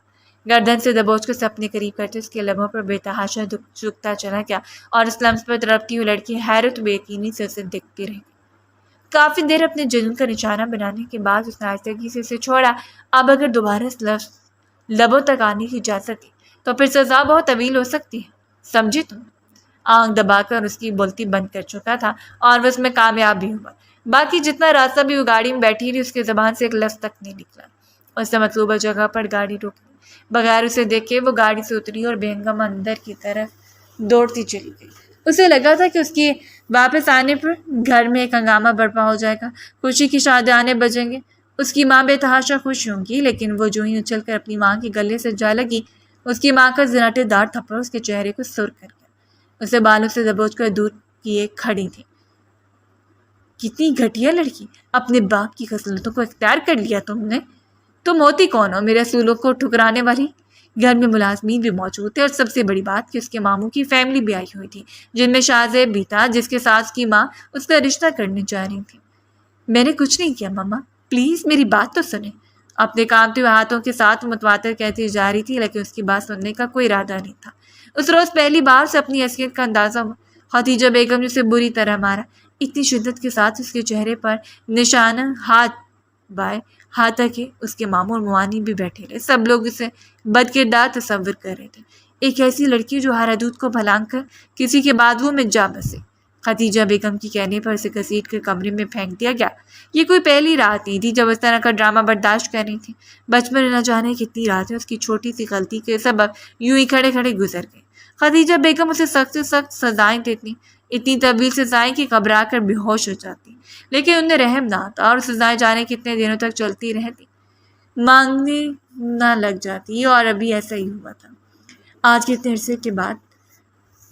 گردن سے دبوچ کر اپنے قریب کرتے اس کے لبوں پر بے تحاشا جھکتا چلا گیا، اور اس لمس پر تڑپتی ہوئی لڑکی حیرت و بے یقینی سے اسے دیکھتی رہی۔ کافی دیر اپنے جنون کا نشانہ بنانے کے بعد اس نے آہستگی سے اسے چھوڑا۔ اب اگر دوبارہ اس لفظ لبوں تک آنے کی اجازت دی تو پھر سزا بہت طویل ہو سکتی ہے، سمجھی تم؟ آنکھ دبا کر اس کی بولتی بند کر چکا تھا، اور وہ اس میں کامیاب بھی ہوا۔ باقی جتنا راستہ بھی وہ گاڑی میں بیٹھی رہی، اس کی زبان سے ایک لفظ تک نہیں نکلا۔ اس نے مطلوبہ جگہ پر گاڑی روک لی، بغیر اسے دیکھے وہ گاڑی سے اتری اور بے ہنگامہ اندر کی طرف دوڑتی چلی گئی۔ اسے لگا تھا کہ اس کی واپس آنے پر گھر میں ایک ہنگامہ برپا ہو جائے گا، خوشی کی شادیانے بجیں گے، اس کی ماں بے تحاشا خوش ہوں گی، لیکن وہ جو ہی اچھل کر اپنی ماں کے گلے سے جا لگی، اس کی ماں کا زناٹے دار تھپڑ اس کے چہرے کو سر کر گیا۔ اسے بالوں سے دبوچ کر دور کیے کھڑی تھی۔ کتنی گھٹیا لڑکی، اپنے باپ کی خصلتوں کو اختیار کر لیا تم نے۔ تم ہوتی کون ہو میرے اصولوں کو ٹھکرانے والی؟ گھر میں ملازمین بھی موجود تھے، اور سب سے بڑی بات کہ اس کے ماموں کی فیملی بھی آئی ہوئی تھی، جن میں شاہ زیب بھی تھا، جس کے ساس کی ماں اس کا رشتہ کرنے جا رہی تھی۔ میں نے کچھ نہیں کیا ماما، پلیز میری بات تو سنیں۔ اپنے کانپتے ہوئے ہاتھوں کے ساتھ متواتر کہتی جا رہی تھی، لیکن اس کی بات سننے کا کوئی ارادہ نہیں تھا۔ اس روز پہلی بار سے اپنی حیثیت کا اندازہ ہوا۔ خدیجہ بیگم نے اسے بری طرح مارا، اتنی شدت کے ساتھ اس کے چہرے پر نشانہ ہاتھ بائے ہاتھ تک کہ اس کے ماموں اور موانی بھی بیٹھے رہے۔ سب لوگ اسے بد کردار تصور کر رہے تھے، ایک ایسی لڑکی جو ہر حدود کو پھلانگ کر کسی کے بادوؤں میں جا بسے۔ خدیجہ بیگم کی کہنے پر اسے گھسیٹ کر کمرے میں پھینک دیا گیا۔ یہ کوئی پہلی رات نہیں تھی جب اس طرح کا ڈرامہ برداشت کر رہی تھی۔ بچپن میں نہ جانے کتنی راتیں اس کی چھوٹی سی غلطی کے سبب یوں ہی کھڑے کھڑے گزر گئی۔ خدیجہ بیگم اسے سخت سے سخت سزائیں دیتی، اتنی طویل سزائیں کہ گھبرا کر بے ہوش ہو جاتی، لیکن انہیں رحم نہ آتا، اور سزائیں جانے کتنے دنوں تک چلتی رہتی، مانگنے نہ لگ جاتی، اور ابھی ایسا ہی ہوا تھا۔ آج کے اتنے عرصے کے بعد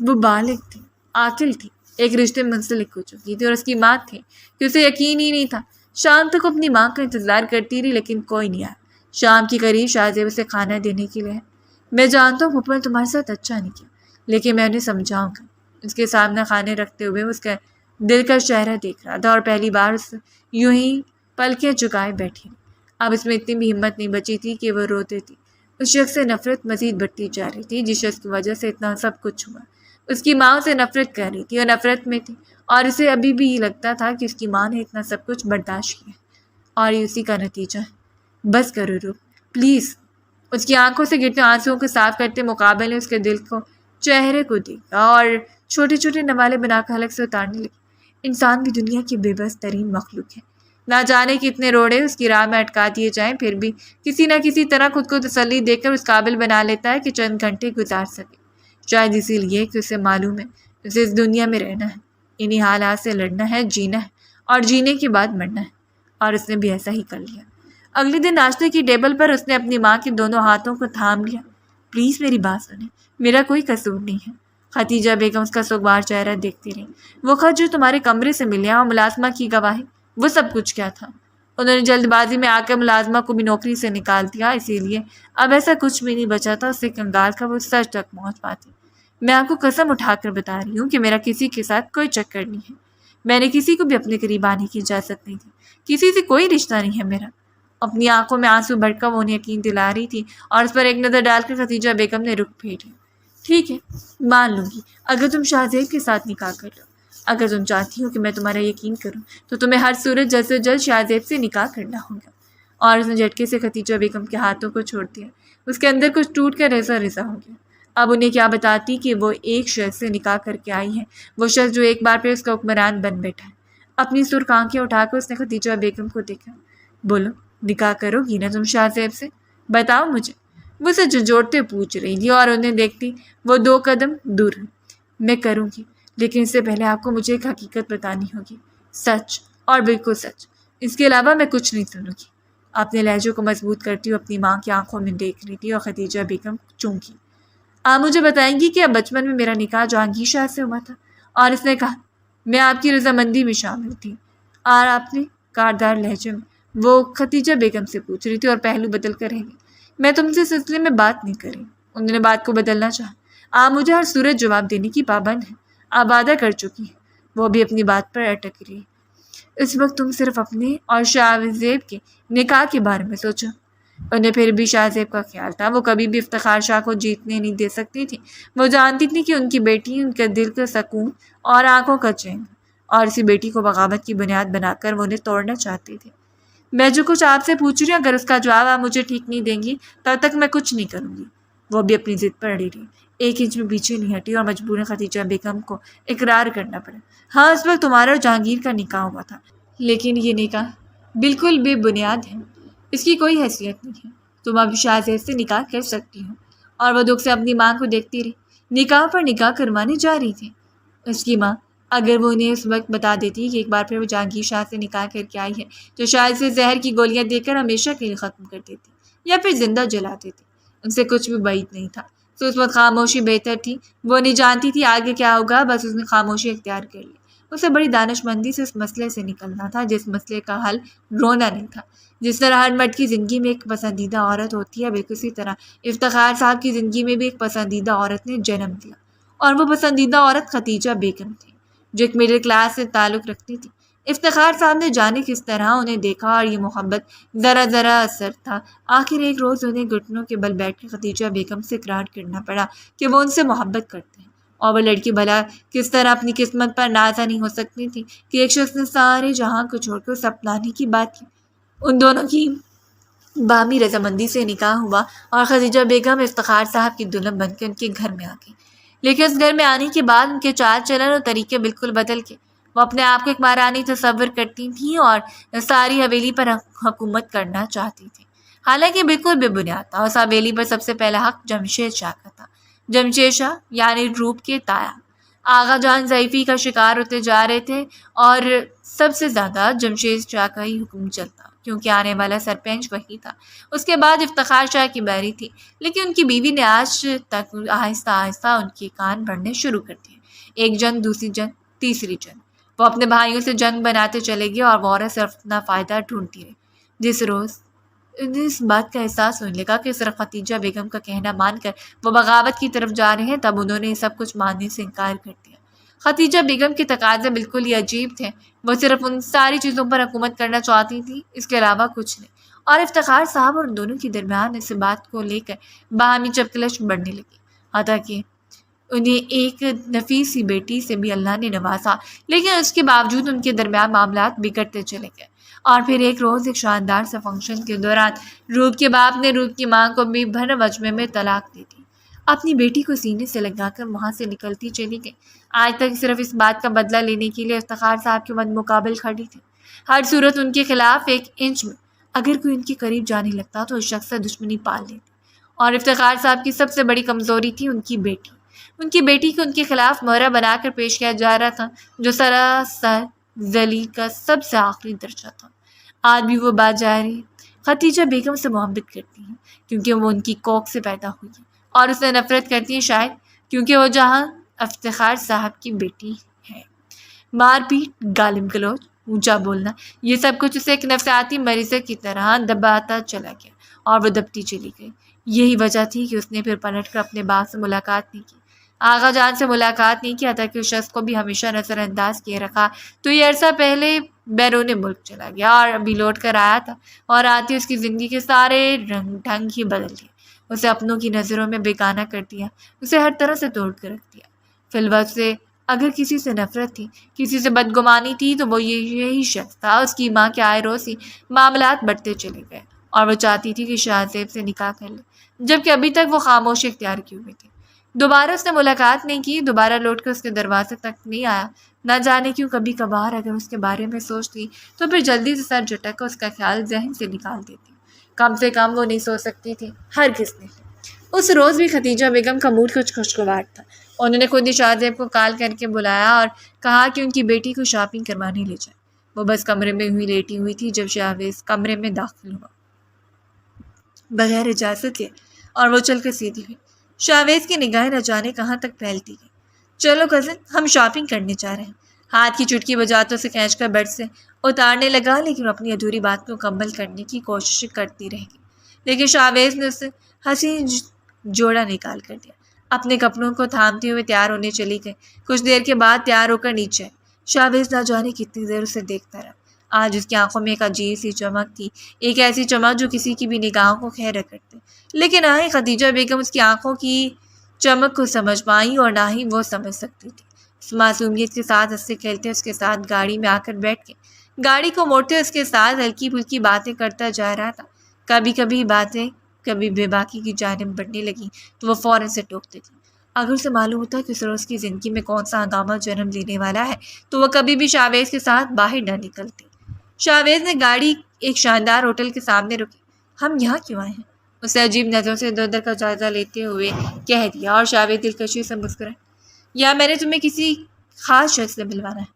وہ بالغ تھی، عاقل تھی، ایک رشتے میں منسلک ہو چکی تھی، اور اس کی ماں تھی کہ اسے یقین ہی نہیں تھا۔ شام تک اپنی ماں کا انتظار کرتی رہی، لیکن کوئی نہیں آیا۔ شام کے قریب شاہ زیب اسے کھانا دینے کے لیے، میں جانتا ہوں پھوپھا نے تمہارے ساتھ اچھا نہیں کیا، لیکن میں انہیں سمجھاؤں گا۔ اس کے سامنے کھانے رکھتے ہوئے اس کا دلکش چہرہ دیکھ رہا تھا، اور پہلی بار اس یوں ہی پلکیں چکائے بیٹھی۔ اب اس میں اتنی بھی ہمت نہیں بچی تھی کہ وہ روتے تھی۔ اس شخص سے نفرت مزید بڑھتی جا رہی تھی، جس شخص کی وجہ سے اتنا سب کچھ ہوا۔ اس کی ماں اسے نفرت کر رہی تھی اور نفرت میں تھی، اور اسے ابھی بھی یہ لگتا تھا کہ اس کی ماں نے اتنا سب کچھ برداشت کیا اور یہ اسی کا نتیجہ ہے۔ بس کرو روح پلیز۔ اس کی آنکھوں سے گرتے آنسوؤں کو صاف کرتے مقابل نے اس کے دل کو، چہرے کو دیکھا اور چھوٹے چھوٹے نوالے بنا کر حلق سے اتارنے لگی۔ انسان بھی دنیا کی بے بس ترین مخلوق ہے، نہ جانے کتنے روڑے اس کی راہ میں اٹکا دیے جائیں، پھر بھی کسی نہ کسی طرح خود کو تسلی دے کر اس قابل بنا لیتا ہے کہ چند گھنٹے گزار سکے۔ شاید اسی لیے کہ اسے معلوم ہے اسے اس دنیا میں رہنا ہے، انہی حالات سے لڑنا ہے، جینا ہے اور جینے کے بعد مرنا ہے، اور اس نے بھی ایسا ہی کر لیا۔ اگلے دن ناشتے کی ٹیبل پر اس نے اپنی ماں کے دونوں ہاتھوں کو تھام لیا۔ پلیز میری بات سنیں، میرا کوئی قصور نہیں ہے۔ خدیجہ بیگم اس کا سوگوار چہرہ دیکھتی رہی۔ وہ خط جو تمہارے کمرے سے ملے اور ملازمہ کی گواہی، وہ سب کچھ کیا تھا؟ انہوں نے جلد بازی میں آ کر ملازمہ کو بھی نوکری سے نکال دیا، اسی لیے اب ایسا کچھ بھی نہیں بچا تھا اسے کنگال کا وہ سچ تک پہنچ پاتی۔ میں آپ کو قسم اٹھا کر بتا رہی ہوں کہ میرا کسی کے ساتھ کوئی چکر نہیں ہے، میں نے کسی کو بھی اپنے قریب آنے کی اجازت نہیں دی، کسی سے کوئی رشتہ نہیں ہے میرا۔ اپنی آنکھوں میں آنسو بھر کر وہ انہیں یقین دلا رہی تھی اور اس پر ایک نظر ڈال کر خدیجہ بیگم نے رخ پھیر لیا۔ ٹھیک ہے، مان لوں گی اگر تم شاہ زیب کے ساتھ نکاح کر لو۔ اگر تم چاہتی ہو کہ میں تمہارا یقین کروں تو تمہیں ہر صورت جلد سے جلد شاہ زیب سے نکاح کرنا ہوگا۔ اور اس نے جھٹکے سے خدیجہ بیگم کے ہاتھوں کو چھوڑ دیا۔ اس کے اندر کچھ ٹوٹ کر ریزہ ریزہ ہو گیا۔ اب انہیں کیا بتاتی کہ وہ ایک شخص سے نکاح کر کے آئی ہے، وہ شخص جو ایک بار پھر اس کا حکمران بن بیٹھا ہے۔ اپنی سرخ آنکھیں اٹھا کر اس نے خدیجہ بیگم کو دیکھا۔ بولو، نکاح کرو گی نا تم شاہ زیب سے؟ بتاؤ مجھے۔ وہ اسے جھنجھوڑتے پوچھ رہی تھی اور انہیں دیکھتی وہ 2 قدم دور ہوئی۔ میں کروں گی، لیکن اس سے پہلے آپ کو مجھے ایک حقیقت بتانی ہوگی، سچ اور بالکل سچ، اس کے علاوہ میں کچھ نہیں سنوں گی۔ اپنے لہجے کو مضبوط کرتی ہوئے اپنی ماں کی آنکھوں میں دیکھ رہی تھی اور خدیجہ بیگم چونکی۔ آپ مجھے بتائیں گی کہ اب بچپن میں میرا نکاح جہانگیر شاہ سے ہوا تھا؟ اور اس نے کہا۔ میں آپ کی رضامندی میں شامل تھی۔ اور آپ نے؟ کاردار لہجے میں وہ خدیجہ بیگم سے پوچھ رہی تھی اور پہلو بدل کر رہ گئی۔ میں تم سے سلسلے میں بات نہیں کر رہی۔ انہوں نے بات کو بدلنا چاہا۔ آپ مجھے ہر صورت جواب دینے کی پابند ہیں، آپ وعدہ کر چکی ہیں۔ وہ بھی اپنی بات پر اٹک رہی۔ اس وقت تم صرف اپنے اور شاہ زیب کے نکاح کے بارے میں سوچو۔ انہیں پھر بھی شاہ زیب کا خیال تھا، وہ کبھی بھی افتخار شاہ کو جیتنے نہیں دے سکتی تھی۔ وہ جانتی تھی کہ ان کی بیٹی ان کے دل کا سکون اور آنکھوں کا چین، اور اسی بیٹی کو بغاوت کی بنیاد بنا کر وہ انہیں توڑنا چاہتی تھی۔ میں جو کچھ آپ سے پوچھ رہی ہوں، اگر اس کا جواب آپ مجھے ٹھیک نہیں دیں گی تب تک میں کچھ نہیں کروں گی۔ وہ بھی اپنی ضد پر اڑی رہی، 1 انچ میں پیچھے نہیں ہٹی اور مجبوراً خدیجہ بیگم کو اقرار کرنا پڑا۔ ہاں، اس وقت تمہارا اور جہانگیر کا نکاح ہوا تھا، لیکن یہ نکاح بالکل بے بنیاد ہے، اس کی کوئی حیثیت نہیں ہے۔ تم اب شاہ زیب سے نکاح کر سکتی ہو۔ اور وہ دکھ سے اپنی ماں کو دیکھتی رہی۔ نکاح پر نکاح کروانے جا رہی تھی اس کی ماں۔ اگر وہ انہیں اس وقت بتا دیتی کہ ایک بار پھر وہ جہانگیر شاہ سے نکاح کر کے آئی ہے تو شاید اسے زہر کی گولیاں دے کر ہمیشہ کے لیے ختم کر دیتی یا پھر زندہ جلا دیتی۔ ان سے کچھ بھی بعید نہیں تھا، تو اس وقت خاموشی بہتر تھی۔ وہ نہیں جانتی تھی آگے کیا ہوگا، بس اس نے خاموشی اختیار کر لی۔ اسے بڑی دانش مندی سے اس مسئلے سے نکلنا تھا، جس مسئلے کا حل رونا نہیں تھا۔ جس طرح ہر مرد کی زندگی میں ایک پسندیدہ عورت ہوتی ہے، بالکل اسی طرح افتخار صاحب کی زندگی میں بھی ایک پسندیدہ عورت نے جنم دیا، اور وہ پسندیدہ عورت خدیجہ بیگم تھی، جو ایک مڈل کلاس سے تعلق رکھتی تھی۔ افتخار صاحب نے جانے کس طرح انہیں دیکھا اور یہ محبت ذرا ذرا اثر تھا۔ آخر ایک روز انہیں گھٹنوں کے بل بیٹھ کر خدیجہ بیگم سے اقرار کرنا پڑا کہ وہ ان سے محبت کرتے ہیں، اور وہ لڑکی بھلا کس طرح اپنی قسمت پر نازا نہیں ہو سکتی تھی کہ ایک شخص نے سارے جہاں کو چھوڑ کر اسے اپنانے کی بات کی۔ ان دونوں کی باہمی رضامندی سے نکاح ہوا اور خدیجہ بیگم افتخار صاحب کی دلہن بن کے ان کے گھر میں آ گئی۔ لیکن اس گھر میں آنے کے بعد ان کے چال چلن اور طریقے بالکل بدل گئے۔ وہ اپنے آپ کو ایک مہارانی تصور کرتی تھیں اور ساری حویلی پر حکومت کرنا چاہتی تھیں، حالانکہ بالکل بے بنیاد تھا۔ اس حویلی پر سب سے پہلا حق جمشید شاہ کا تھا۔ جمشید شاہ یعنی روپ کے تایا آغا جان ضعیفی کا شکار ہوتے جا رہے تھے، اور سب سے زیادہ جمشید شاہ کا ہی حکم چلتا، کیونکہ آنے والا سرپنچ وہی تھا۔ اس کے بعد افتخار شاہ کی باری تھی، لیکن ان کی بیوی نے آج تک آہستہ آہستہ ان کے کان بڑھنے شروع کر دیے۔ ایک جنگ، دوسری جنگ، تیسری جنگ، وہ اپنے بھائیوں سے جنگ بناتے چلے گئے اور وہ عورت صرف اپنا فائدہ ڈھونڈتی رہی۔ جس روز انہیں اس بات کا احساس ہونے لگا کہ صرف خدیجہ بیگم کا کہنا مان کر وہ بغاوت کی طرف جا رہے ہیں، تب انہوں نے سب کچھ ماننے سے انکار کر دیا۔ خدیجہ بیگم کے تقاضے بالکل ہی عجیب تھے، وہ صرف ان ساری چیزوں پر حکومت کرنا چاہتی تھی، اس کے علاوہ کچھ نہیں۔ اور افتخار صاحب اور ان دونوں کے درمیان اس بات کو لے کر باہمی چپکلش بڑھنے لگی، حتیٰ کہ انہیں ایک نفیس سی بیٹی سے بھی اللہ نے نوازا، لیکن اس کے باوجود ان کے درمیان معاملات بگڑتے چلے گئے۔ اور پھر ایک روز ایک شاندار سے فنکشن کے دوران روپ کے باپ نے روپ کی ماں کو بھی بھر مجمع میں طلاق دی تھی۔ اپنی بیٹی کو سینے سے لگا کر وہاں سے نکلتی چلی گئی۔ آج تک صرف اس بات کا بدلہ لینے کے لیے افتخار صاحب کے مد مقابل کھڑی تھی۔ ہر صورت ان کے خلاف 1 انچ میں اگر کوئی ان کے قریب جانے لگتا تو اس شخص سے دشمنی پال لیتی۔ اور افتخار صاحب کی سب سے بڑی کمزوری تھی ان کی بیٹی۔ ان کی بیٹی کو ان کے خلاف مہرہ بنا کر پیش کیا جا رہا تھا، جو سراسر ذلیل کا سب سے آخری درجہ تھا۔ آج بھی وہ بات جاری ہے۔ ختیجہ بیگم سے محبت کرتی ہیں کیونکہ وہ ان کی کوکھ سے پیدا ہوئی ہے، اور اس سے نفرت کرتی ہیں شاید کیونکہ وہ جہاں افتخار صاحب کی بیٹی ہے۔ مار پیٹ، گالم گلوچ، اونچا بولنا، یہ سب کچھ اسے ایک نفسیاتی مریض کی طرح دباتا چلا گیا، اور وہ دبتی چلی گئی۔ یہی وجہ تھی کہ اس نے پھر پلٹ کر اپنے باپ سے ملاقات نہیں کی، آغا جان سے ملاقات نہیں کیا، تاکہ اس شخص کو بھی ہمیشہ نظر انداز کیے رکھا تو یہ عرصہ پہلے بیرون ملک چلا گیا اور ابھی لوٹ کر آیا تھا، اور آتی اس کی زندگی کے سارے رنگ ڈھنگ ہی بدل دیے، اسے اپنوں کی نظروں میں بیگانہ کر دیا، اسے ہر طرح سے توڑ کر رکھ دیا۔ فی الوقت سے اگر کسی سے نفرت تھی، کسی سے بدگمانی تھی، تو وہ یہی شخص تھا۔ اس کی ماں کے آئے روز ہی معاملات بڑھتے چلے گئے، اور وہ چاہتی تھی کہ شاہ زیب سے نکاح کر لے، جبکہ ابھی تک وہ خاموشی اختیار کیے ہوئے تھے۔ دوبارہ اس نے ملاقات نہیں کی، دوبارہ لوٹ کر اس کے دروازے تک نہیں آیا۔ نہ جانے کیوں کبھی کبھار اگر اس کے بارے میں سوچتی تو پھر جلدی سے سر جھٹک کر اس کا خیال ذہن سے نکال دیتی۔ کم سے کم وہ نہیں سوچ سکتی تھی، ہرگز نہیں۔ اس روز بھی ختیجہ بیگم کا موڈ کچھ خوشگوار تھا۔ انہوں نے خود ہی شاہ زیب کو کال کر کے بلایا اور کہا کہ ان کی بیٹی کو شاپنگ کروانے لے جائے۔ وہ بس کمرے میں ہوئی لیٹی ہوئی تھی جب شاہویز کمرے میں داخل ہوا بغیر اجازت کے، اور وہ چل کر سیدھی ہوئی۔ شاہویز کی نگاہیں نہ جانے کہاں تک پھیلتی گئی۔ چلو کزن، ہم شاپنگ کرنے جا رہے ہیں۔ ہاتھ کی چٹکی بجاتے اسے کھینچ کر بیڈ سے اتارنے لگا، لیکن وہ اپنی ادھوری بات کو مکمل کرنے کی کوشش کرتی رہ گئی۔ لیکن شاہویز نے اسے حسین جوڑا نکال کر دیا۔ اپنے کپڑوں کو تھامتے ہوئے تیار ہونے چلی گئی۔ کچھ دیر کے بعد تیار ہو کر نیچے آئی۔ شاہویز نہ جانے کتنی دیر اسے دیکھتا رہا۔ آج اس کی آنکھوں میں ایک عجیب سی چمک تھی، ایک ایسی چمک جو کسی کی بھی نگاہوں کو خیرہ کرتے، لیکن نہ ہی ختیجہ بیگم اس کی آنکھوں کی چمک کو سمجھ پائی اور نہ ہی وہ سمجھ سکتی تھی۔ اس معصومیت کے ساتھ ہنستے کھیلتے اس کے ساتھ گاڑی میں آ کر بیٹھ گئے۔ گاڑی کو موڑتے اس کے ساتھ ہلکی پھلکی باتیں کرتا جا رہا تھا۔ کبھی کبھی باتیں کبھی بے باکی کی جانب بڑھنے لگی تو وہ فوراً سے ٹوکتی تھی۔ اگر اسے معلوم ہوتا کہ اس روز کی زندگی میں کون سا ہنگامہ جنم لینے والا ہے تو وہ کبھی بھی شاہویز کے ساتھ باہر نہ نکلتی۔ شاہویز نے گاڑی ایک شاندار ہوٹل کے سامنے روکی۔ ہم یہاں کیوں آئے ہیں؟ اسے عجیب نظروں سے ادھر ادھر کا جائزہ لیتے ہوئے کہہ دیا، اور شاہویز دلکشی سے مسکرائے۔ یا میں نے تمہیں کسی خاص شخص سے ملوانا ہے؟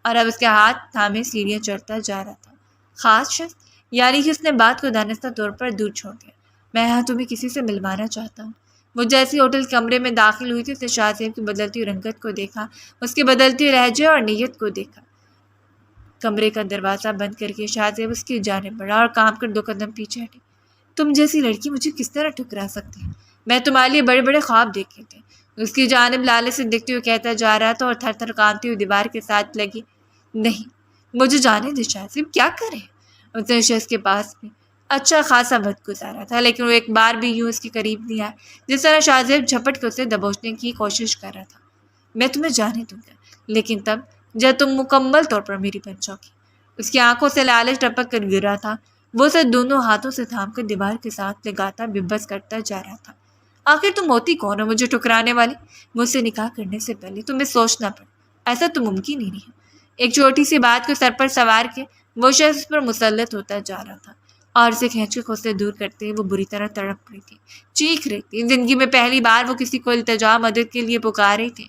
اور اب اس کے ہاتھ تھامے سیڑھیاں چڑھتا جا رہا تھا۔ خاص شخص؟ یعنی کہ اس نے بات کو دانستہ طور پر دور چھوڑ دیا۔ میں یہاں تمہیں کسی سے ملوانا چاہتا ہوں۔ وہ جیسی ہوٹل کمرے میں داخل ہوئی تھی، اس نے شاہ زیب کی بدلتی ہوئی رنگت کو دیکھا، اس کے بدلتے ہوئے لہجے اور نیت کو دیکھا۔ کمرے کا دروازہ بند کر کے شاہ زیب اس کی جانب بڑھا اور کام کر 2 قدم پیچھے ہٹی۔ تم جیسی لڑکی مجھے کس طرح ٹھکرا سکتی ہے؟ میں تمہارے لیے بڑے بڑے خواب دیکھے تھے، اس کی جانب لالے سے دیکھتے ہوئے کہتا جا رہا تھا، اور تھر تھر کانپتی ہوئی دیوار کے ساتھ لگی۔ نہیں، مجھے جانے دے شاہ زیب، کیا کریں؟ اس نے شخص کے پاس بھی اچھا خاصا وقت گزارا تھا، لیکن وہ ایک بار بھی یوں اس کے قریب نہیں آیا جس طرح شاہ زیب جھپٹ کے اسے دبوچنے کی کوشش کر رہا تھا۔ میں تمہیں جانے دوں گا، لیکن تب جب تم مکمل طور پر میری بن جاؤ گی۔ اس کی آنکھوں سے لالچ ٹپک کر گر رہا تھا۔ وہ اسے دونوں ہاتھوں سے تھام کر دیوار کے ساتھ لگاتا بے بس کرتا جا رہا تھا۔ آخر تم ہوتی کون ہو مجھے ٹھکرانے والی؟ مجھ سے نکاح کرنے سے پہلے تمہیں سوچنا پڑا، ایسا تو ممکن ہی نہیں ہے۔ ایک چھوٹی سی بات کو سر پر سوار کے وہ شخص پر مسلط ہوتا جا رہا تھا، اور اسے کھینچ کے خود سے دور کرتے وہ بری طرح تڑپ رہی تھی، چیخ رہی تھی۔ زندگی میں پہلی بار وہ کسی کو التجا مدد کے لیے پکار رہی تھی۔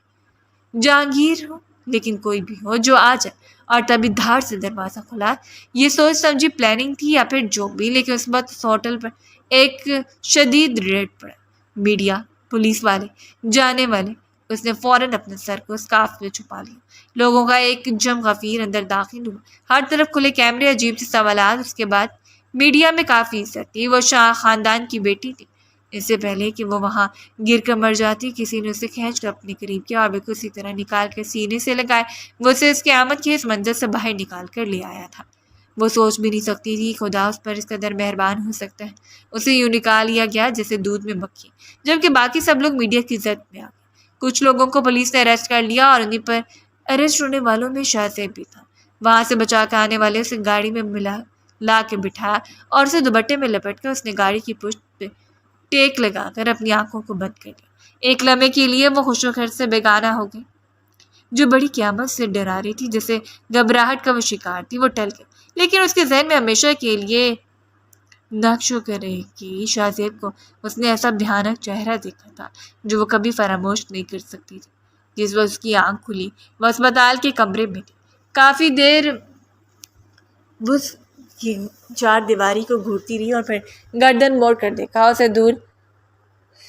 جہانگیر ہو، لیکن کوئی بھی ہو جو آ جائے، اور تبھی دھار سے دروازہ کھلا۔ یہ سوچ سمجھی پلاننگ تھی یا پھر جو بھی، لیکن اس وقت اس ہوٹل پر ایک شدید ریڈ پڑا۔ میڈیا، پولیس والے، جانے والے۔ اس نے فوراً اپنے سر کو اسکارف میں چھپا لیا۔ لوگوں کا ایک جم غفیر اندر داخل ہوا، ہر طرف کھلے کیمرے، عجیب سے سوالات۔ اس کے بعد میڈیا میں کافی عزت تھی، وہ شاہ خاندان کی بیٹی تھی۔ اس سے پہلے کہ وہ وہاں گر کر مر جاتی، کسی نے اسے کھینچ کر اپنے قریب کیا اور بالکل اسی طرح نکال کر سینے سے لگائے وہ اسے اس قیامت کے اس منظر سے باہر نکال کر لے آیا تھا۔ وہ سوچ بھی نہیں سکتی تھی خدا اس پر اس قدر مہربان ہو سکتا ہے۔ اسے یوں نکال لیا گیا جیسے دودھ میں مکھی، جبکہ باقی سب لوگ میڈیا کی زد میں آ گئے۔ کچھ لوگوں کو پولیس نے اریسٹ کر لیا اور انہیں پر اریسٹ ہونے والوں میں شاہزیب بھی تھا۔ وہاں سے بچا کے آنے والے اسے گاڑی میں لا کے بٹھایا اور اسے دوپٹے میں لپٹ کر اس نے گاڑی کی پشت پہ ٹیک لگا کر اپنی آنکھوں کو بند کر لیا۔ ایک لمحے کے لیے وہ خوش و خیر سے بیگانہ ہو گئی جو بڑی قیامت سے ڈرا رہی تھی، جیسے گھبراہٹ کا وہ شکار تھی، وہ ٹل گئی۔ لیکن اس کے ذہن میں ہمیشہ کے لیے نقش کرے کہ شاہزیب کو اس نے ایسا بھیانک چہرہ دیکھا تھا جو وہ کبھی فراموش نہیں کر سکتی تھی۔ جس وقت اس کی آنکھ کھلی وہ اسپتال کے کمرے میں تھی۔ کافی دیر وہ اس کی چار دیواری کو گھورتی رہی اور پھر گردن موڑ کر دیکھا، اسے دور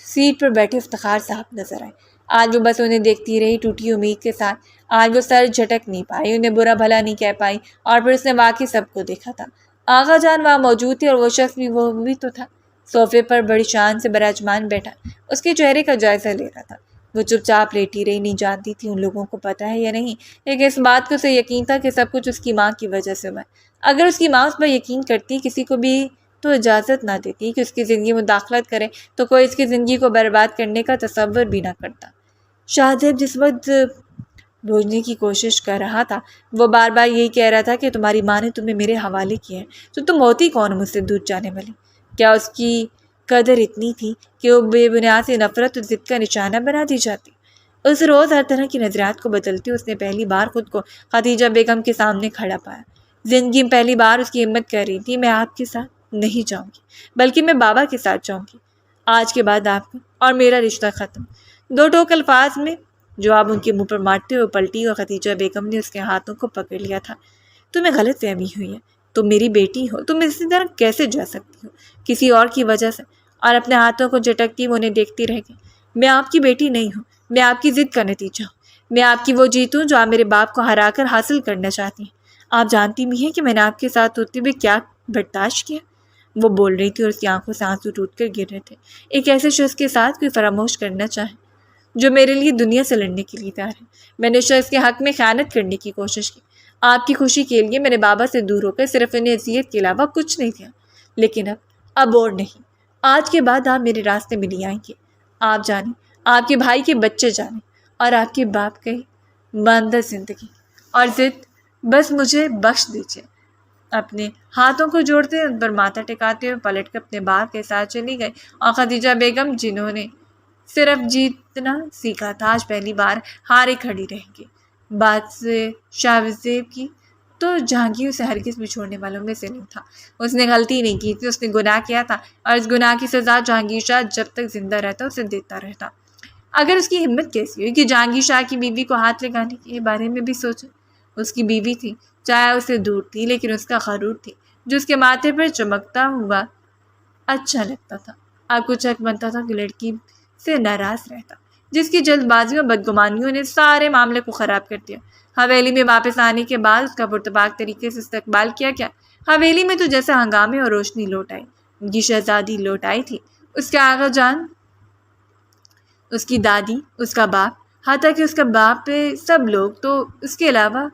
سیٹ پر بیٹھے افتخار صاحب نظر آئے۔ آج وہ بس انہیں دیکھتی رہی ٹوٹی امید کے ساتھ۔ آج وہ سر جھٹک نہیں پائی، انہیں برا بھلا نہیں کہہ پائی، اور پھر اس نے واقعی سب کو دیکھا تھا۔ آغا جان وہاں موجود تھے اور وہ شخص بھی، وہ بھی تو تھا، صوفے پر بڑی شان سے براجمان بیٹھا، اس کے چہرے کا جائزہ لے رہا تھا۔ وہ چپ چاپ لیٹی رہی، نہیں جانتی تھی ان لوگوں کو پتہ ہے یا نہیں، لیکن اس بات کو اسے یقین تھا کہ سب کچھ اس کی ماں کی وجہ سے ہوا ہے۔ اگر اس کی ماں اس پر یقین کرتی، کسی کو بھی تو اجازت نہ دیتی کہ اس کی زندگی میں مداخلت کرے، تو کوئی اس کی زندگی کو برباد کرنے کا تصور بھی نہ کرتا۔ شاہزیب جس وقت بوجھنے کی کوشش کر رہا تھا، وہ بار بار یہی کہہ رہا تھا کہ تمہاری ماں نے تمہیں میرے حوالے کیا ہے، تو تم ہوتی کون مجھ سے دور جانے والی؟ کیا اس کی قدر اتنی تھی کہ وہ بے بنیاد سے نفرت اور ضد کا نشانہ بنا دی جاتی؟ اس روز ہر طرح کی نظریات کو بدلتی اس نے پہلی بار خود کو خدیجہ بیگم کے سامنے کھڑا پایا۔ زندگی میں پہلی بار اس کی ہمت کر رہی تھی، میں آپ کے ساتھ نہیں جاؤں گی، بلکہ میں بابا کے ساتھ جاؤں گی۔ آج کے بعد آپ کا اور میرا رشتہ ختم۔ دو ٹوک الفاظ میں جواب ان کے منہ پر مارتے ہوئے پلٹی اور خدیجہ بیگم نے اس کے ہاتھوں کو پکڑ لیا تھا۔ تمہیں غلط فہمی ہوئی ہے، تم میری بیٹی ہو، تم اسی طرح کیسے جا سکتی ہو کسی اور کی وجہ سے؟ اور اپنے ہاتھوں کو جھٹکتی وہ انہیں دیکھتی رہ گئی۔ میں آپ کی بیٹی نہیں ہوں، میں آپ کی ضد کا نتیجہ ہوں، میں آپ کی وہ جیت ہوں جو آپ میرے باپ کو ہرا کر حاصل کرنا چاہتی ہیں۔ آپ جانتی بھی ہیں کہ میں نے آپ کے ساتھ ہوتے ہوئے کیا برداشت کیا۔ وہ بول رہی تھی اور اس کی آنکھوں سے آنسو ٹوٹ کر گر رہے تھے۔ ایک ایسے شخص کے ساتھ کوئی فراموش کرنا چاہے جو میرے لیے دنیا سے لڑنے کے لیے تیار ہے۔ میں نے شخص کے حق میں خیانت کرنے کی کوشش کی۔ آپ کی خوشی کے لیے میں نے بابا سے دور ہو کر صرف انہیں اذیت کے علاوہ کچھ نہیں دیا، لیکن اب اور نہیں۔ آج کے بعد آپ میرے راستے میں نہیں آئیں گے۔ آپ جانیں، آپ کے بھائی کے بچے جانیں، اور آپ کے باپ کی ماندہ زندگی اور ضد بس مجھے بخش دیجیے۔ اپنے ہاتھوں کو جوڑتے ان پر ماتھا ٹکاتے ہوئے پلٹ کر اپنے باپ کے ساتھ چلی گئی، اور خدیجہ بیگم جنہوں نے صرف جیتنا سیکھا تھا، آج پہلی بار ہارے کھڑی رہ گئی۔ بات سے شاہزیب کی تو جہانگیر اسے ہرگز بھی چھوڑنے والوں میں سے نہیں تھا۔ اس نے غلطی نہیں کی تھی، اس نے گناہ کیا تھا، اور اس گناہ کی سزا جہانگیر شاہ جب تک زندہ رہتا اسے دیتا رہتا۔ اگر اس کی ہمت کیسی ہوئی کہ جہانگیر شاہ کی بیوی کو ہاتھ لگانے کے بارے میں بھی سوچے۔ اس کی بیوی تھی، چاہے اسے دور تھی، لیکن اس کا غرور تھی جو اس کے ماتھے پر چمکتا ہوا اچھا لگتا تھا۔ اب کچھ حق بنتا تھا کہ لڑکی سے ناراض رہتا، جس کی جلد بازیوں اور بدگمانیوں نے سارے معاملے کو خراب کر دیا۔ حویلی میں واپس آنے کے بعد اس کا پرتپاک طریقے سے استقبال کیا گیا۔ حویلی میں تو جیسے ہنگامے اور روشنی لوٹ آئی۔ ان کی شہزادی لوٹ آئی تھی، اس کے آغا جان، اس کی دادی، اس کا باپ، حتیٰ کہ اس کا باپ پہ سب لوگ تو اس کے علاوہ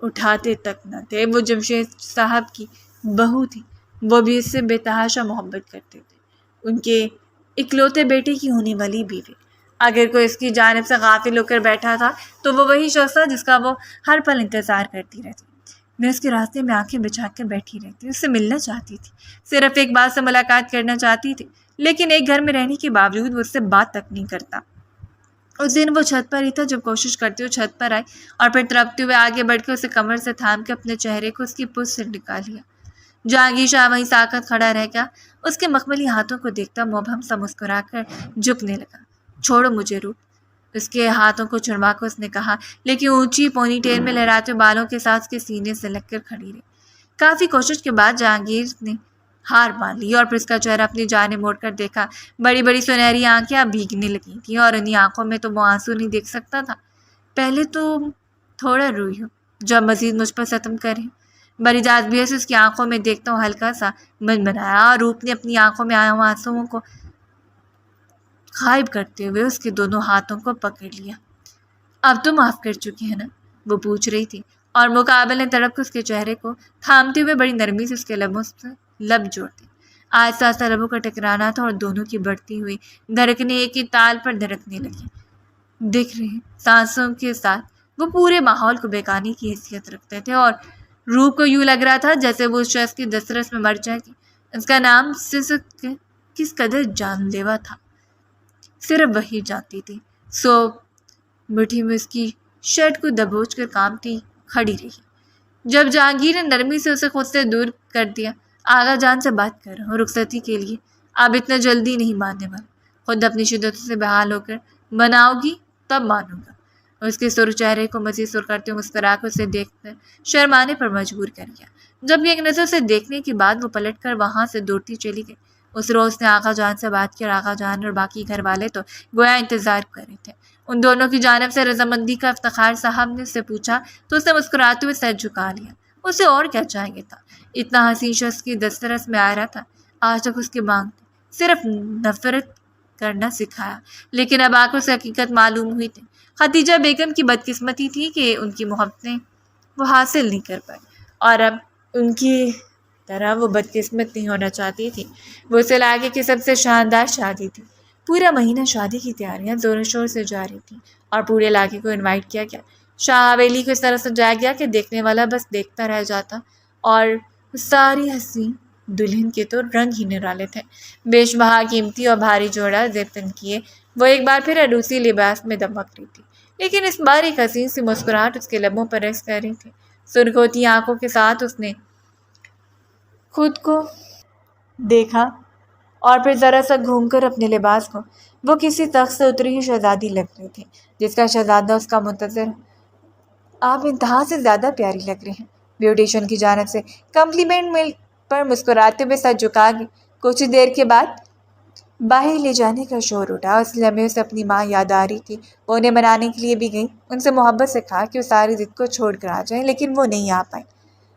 اٹھاتے تک نہ تھے۔ وہ جمشید صاحب کی بہو تھی، وہ بھی اس سے بے تحاشا محبت کرتے تھے، ان کے اکلوتے بیٹے کی ہونے والی بیوی۔ اگر کوئی اس کی جانب سے غافل ہو کر بیٹھا تھا تو وہ وہی شخص تھا جس کا وہ ہر پل انتظار کرتی رہتی۔ میں اس کے راستے میں آنکھیں بچھا کر بیٹھی رہتی، اس سے ملنا چاہتی تھی، صرف ایک بات سے ملاقات کرنا چاہتی تھی، لیکن ایک گھر میں رہنے کے باوجود وہ اس سے بات تک نہیں کرتا۔ اس دن وہ چھت پر ہی تھا جب کوشش کرتے ہوئے چھت پر آئی اور پھر تڑپتے ہوئے آگے بڑھ کے اسے کمر سے تھام کے اپنے چہرے کو اس کی پشت سے ٹکا لیا۔ جہانگیر شاہ وہیں ساکت کھڑا رہ گیا، اس کے مخملی ہاتھوں کو دیکھتا مبہم سا مسکرا کر جھکنے لگا۔ چھوڑو مجھے روپ، اس کے ہاتھوں کو چھڑوا کر اس نے کہا، لیکن اونچی پونی ٹیل میں لہراتے بالوں کے ساتھ اس کے سینے سے لگ کر کھڑی رہی۔ کافی کوشش کے بعد جہانگیر نے ہار مان لی اور پھر اس کا چہرہ اپنی جانب موڑ کر دیکھا۔ بڑی بڑی سنہری آنکھیں اب بھیگنے لگی تھیں اور انہی آنکھوں میں تو وہ آنسو نہیں دیکھ سکتا تھا۔ پہلے تو تھوڑا روئی ہو، جب مزید مجھ پر ستم کرے۔ بڑی جاذبیت سے اس کی آنکھوں میں دیکھتا ہوں ہلکا سا منمنایا، اور روپ نے اپنی آنکھوں میں آئے ہوئے آنسوؤں کو غائب کرتے ہوئے اس کے دونوں ہاتھوں کو پکڑ لیا۔ اب تو معاف کر چکی ہے نا؟ وہ پوچھ رہی تھی، اور مقابل نے تڑپ کر اس کے چہرے کو تھامتے ہوئے بڑی نرمی سے اس کے لبوں سے لب جوڑ دی۔ آہستہ آہستہ لبوں کا ٹکرانا تھا اور دونوں کی بڑھتی ہوئی دھڑکنیں ایک ہی تال پر دھڑکنے لگیں۔ دکھ رہے سانسوں کے ساتھ وہ پورے ماحول کو بہکانے کی حیثیت رکھتے تھے، اور روح کو یوں لگ رہا تھا جیسے وہ اس شخص کی دسترس میں مر جائے گی۔ اس کا نام سسک کس قدر جان لیوا تھا صرف وہی جانتی تھی۔ سو مٹھی میں اس کی شرٹ کو دبوچ کر کانپتی کھڑی رہی۔ جب جہانگیر نے نرمی سے اسے خود سے دور کر دیا، آغا جان سے بات کر رہا ہوں رخصتی کے لیے، آپ اتنا جلدی نہیں ماننے والا، خود اپنی شدت سے بحال ہو کر مناؤ گی تب مانوں گا۔ اس کے سرخ چہرے کو مزید سرخ کرتے ہوئے مسکرا کر اسے دیکھ کر شرمانے پر مجبور کر گیا۔ جب ایک نظر سے دیکھنے کے بعد وہ پلٹ کر وہاں سے دوڑتی چلی گئی۔ اس روز نے آغا جان سے بات کی اور آغا جان اور باقی گھر والے تو گویا انتظار کر رہے تھے۔ ان دونوں کی جانب سے رضامندی کا افتخار صاحب نے اس سے پوچھا تو اس نے مسکراتے ہوئے سر جھکا لیا۔ اسے اور کیا چاہیے تھا؟ اتنا حسین شخص کی دسترس میں آ رہا تھا، آج تک اس کی مانگ صرف نفرت کرنا سکھایا، لیکن اب آ کر اسے حقیقت معلوم ہوئی تھی۔ خدیجہ بیگم کی بدقسمتی تھی کہ ان کی محبتیں وہ حاصل نہیں کر پائی، اور اب ان کی طرح وہ بدقسمت نہیں ہونا چاہتی تھی۔ وہ اس علاقے کی سب سے شاندار شادی تھی۔ پورا مہینہ شادی کی تیاریاں زور و شور سے جاری تھیں اور پورے علاقے کو انوائٹ کیا گیا۔ شاہ حویلی کو اس طرح سجایا گیا کہ دیکھنے والا بس دیکھتا رہ جاتا، اور ساری حسین دلہن کے تو رنگ ہی نرالے تھے۔ بیش بہا قیمتی اور بھاری جوڑا زیب تن کیے وہ ایک بار پھر عروسی لباس میں دمک رہی تھی، لیکن اس بار ایک حسین سی مسکراہٹ اس کے لبوں پر رقص کر رہی تھی۔ سرخ ہوتی آنکھوں کے ساتھ اس نے خود کو دیکھا اور پھر ذرا سا گھوم کر اپنے لباس کو، وہ کسی تخت سے اتری ہوئی شہزادی لگ رہی تھی جس کا شہزادہ اس کا منتظر۔ آپ انتہا سے زیادہ پیاری لگ رہی ہیں، بیوٹیشین کی جانب سے کمپلیمنٹ مل پر مسکراتے ہوئے سر جھکا گئی۔ کچھ دیر کے بعد باہر لے جانے کا شور اٹھا۔ اس لمحے اسے اپنی ماں یاد آ رہی تھی۔ وہ انہیں منانے کے لیے بھی گئی، ان سے محبت سے کہا کہ وہ ساری ضد کو چھوڑ کر آ جائیں، لیکن وہ نہیں آ پائی۔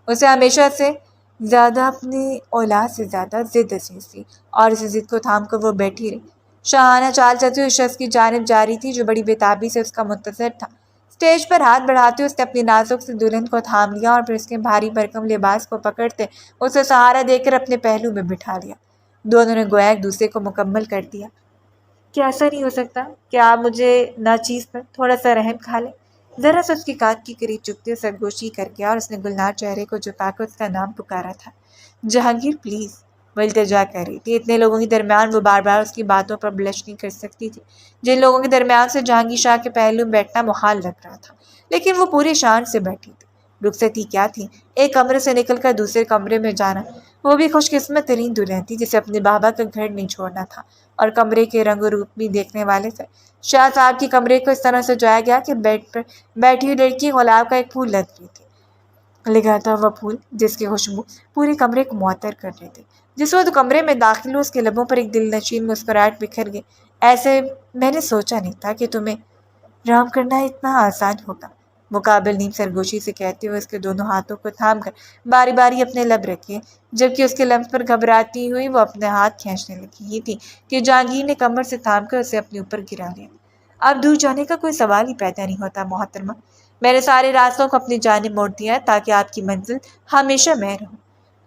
اسے ہمیشہ سے زیادہ اپنی اولاد سے زیادہ ضد عزیز تھی، اور اسی ضد کو تھام کر وہ بیٹھی رہی۔ شاہانہ چال چلتے ہوئے اس شخص کی جانب جاری تھی جو بڑی بےتابی سے اس کا منتظر تھا۔ اسٹیج پر ہاتھ بڑھاتے اس نے اپنی نازک سی دلہن کو تھام لیا اور پھر اس کے بھاری بھرکم لباس کو پکڑتے اسے سہارا دے کر اپنے پہلو میں بٹھا لیا۔ دونوں نے گویا ایک دوسرے کو مکمل کر دیا۔ کیا ایسا نہیں ہو سکتا کہ آپ مجھے ناچیز پر تھوڑا سا رحم کھا لیں؟ ذرا سا اس کی کان کے قریب جھکتے سرگوشی کر گیا اور اس نے گلنار چہرے کو جھکا کر اس کا نام پکارا تھا۔ جہانگیر پلیز، وہ التجا کر رہی تھی۔ اتنے لوگوں کے درمیان وہ بار بار اس کی باتوں پر بلش نہیں کر سکتی تھی۔ جن لوگوں کے درمیان سے جہانگیر شاہ کے پہلو میں بیٹھنا محال لگ رہا تھا، لیکن وہ پوری شان سے بیٹھی تھی۔ رخصتی کیا تھی؟ ایک کمرے سے نکل کر دوسرے کمرے میں جانا۔ وہ بھی خوش قسمت ترین دلہن تھی جسے اپنے بابا کا گھر نہیں چھوڑنا تھا، اور کمرے کے رنگ و روپ بھی دیکھنے والے تھے۔ شاہ صاحب کے کمرے کو اس طرح سجایا گیا کہ بیڈ پر بیٹھی ہوئی لڑکی گلاب کا ایک پھول لگ رہی تھی، لگاتا ہوا پھول جس کی خوشبو پورے کمرے کو معطر کر رہے تھے۔ جس وقت کمرے میں داخل ہوئی اس کے لبوں پر ایک دل نشین مسکراہٹ بکھر گئی۔ ایسے میں نے سوچا نہیں تھا کہ تمہیں رام کرنا اتنا آسان ہوگا، مقابل نیم سرگوشی سے کہتے ہوئے اس کے دونوں ہاتھوں کو تھام کر باری باری اپنے لب رکھے، جبکہ اس کے لمس پر گھبراتی ہوئی وہ اپنے ہاتھ کھینچنے لگی ہی تھی کہ جہانگیر نے کمر سے تھام کر اسے اپنے اوپر گرا لیا۔ اب دور جانے کا کوئی سوال ہی پیدا نہیں ہوتا محترمہ، میں نے سارے راستوں کو اپنی جانب موڑ دیا ہے تاکہ آپ کی منزل ہمیشہ میں رہوں۔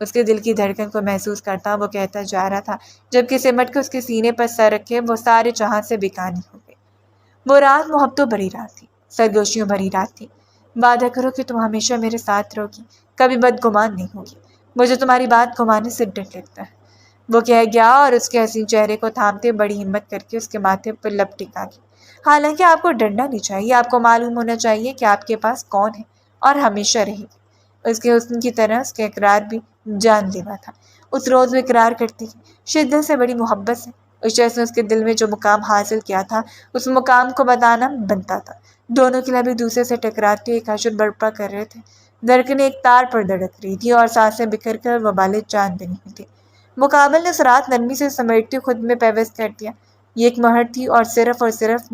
اس کے دل کی دھڑکن کو محسوس کرتا وہ کہتا جا رہا تھا، جبکہ سمٹ کے اس کے سینے پر سر رکھے وہ سارے جہاں سے بیگانی ہو گئی۔ وہ رات محبتوں بھری رات تھی، سرگوشیوں بھری رات تھی۔ وعدہ کرو کہ تم ہمیشہ میرے ساتھ رہو گی، کبھی بدگمان نہیں ہوگی، مجھے تمہاری بات گمانے سے ڈر لگتا ہے، وہ کہہ گیا اور اس کے حسین چہرے کو تھامتے بڑی ہمت کر کے اس کے ماتھے پر لب ٹکا گئی۔ حالانکہ آپ کو ڈرنا نہیں چاہیے، آپ کو معلوم ہونا چاہیے کہ آپ کے پاس کون ہے اور ہمیشہ رہے گی۔ اس کے حسن کی طرح اس کا اقرار بھی جان لیوا تھا۔ اس روز وہ اقرار کرتی تھی، شدت سے، بڑی محبت سے۔ اس شخص نے اس کے دل میں جو مقام حاصل کیا تھا اس مقام کو بتانا بنتا تھا۔ دونوں کے لب ایک دوسرے سے ٹکراتے ایک حشر برپا کر رہے تھے، دھڑکنیں ایک تار پر دھڑک رہی تھی اور سانسیں بکھر کر وبال جان دے رہی تھی۔ مقابل نے اس رات نرمی سے سمیٹتے خود میں پیوست کر دیا، یہ ایک مہر تھی اور صرف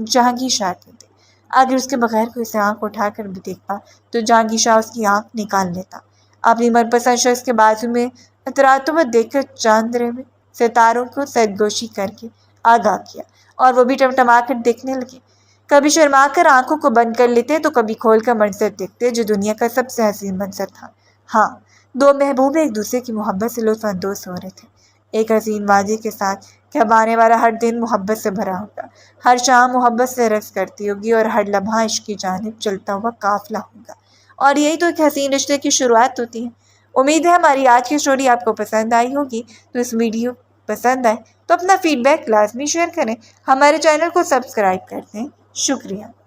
جہانگیر شاہ کی تھی۔ اگر اس کے بغیر کوئی اسے آنکھ اٹھا کر بھی دیکھتا تو جہانگیر شاہ اس کی آنکھ نکال لیتا۔ اپنی من پسند شخص کے بازو میں اتراتے ہوئے دیکھ کر چاندرے میں ستاروں کو سرگوشی کر کے آگاہ کیا، اور وہ بھی ٹمٹما کر دیکھنے لگے۔ کبھی شرما کر آنکھوں کو بند کر لیتے تو کبھی کھول کر منظر دیکھتے جو دنیا کا سب سے حسین منظر تھا۔ ہاں، دو محبوب ایک دوسرے کی محبت سے لطف اندوز ہو رہے تھے، ایک حسین وادی کے ساتھ کہ اب آنے والا ہر دن محبت سے بھرا ہوگا، ہر شام محبت سے رقص کرتی ہوگی اور ہر لمحہ عشق کی جانب چلتا ہوا قافلہ ہوگا۔ اور یہی تو ایک حسین رشتے کی شروعات ہوتی ہے۔ امید ہے ہماری آج کی اسٹوری آپ کو پسند آئی ہوگی۔ تو اس ویڈیو پسند آئے تو اپنا فیڈ بیک لازمی شیئر کریں، ہمارے چینل کو سبسکرائب کر دیں۔ شکریہ۔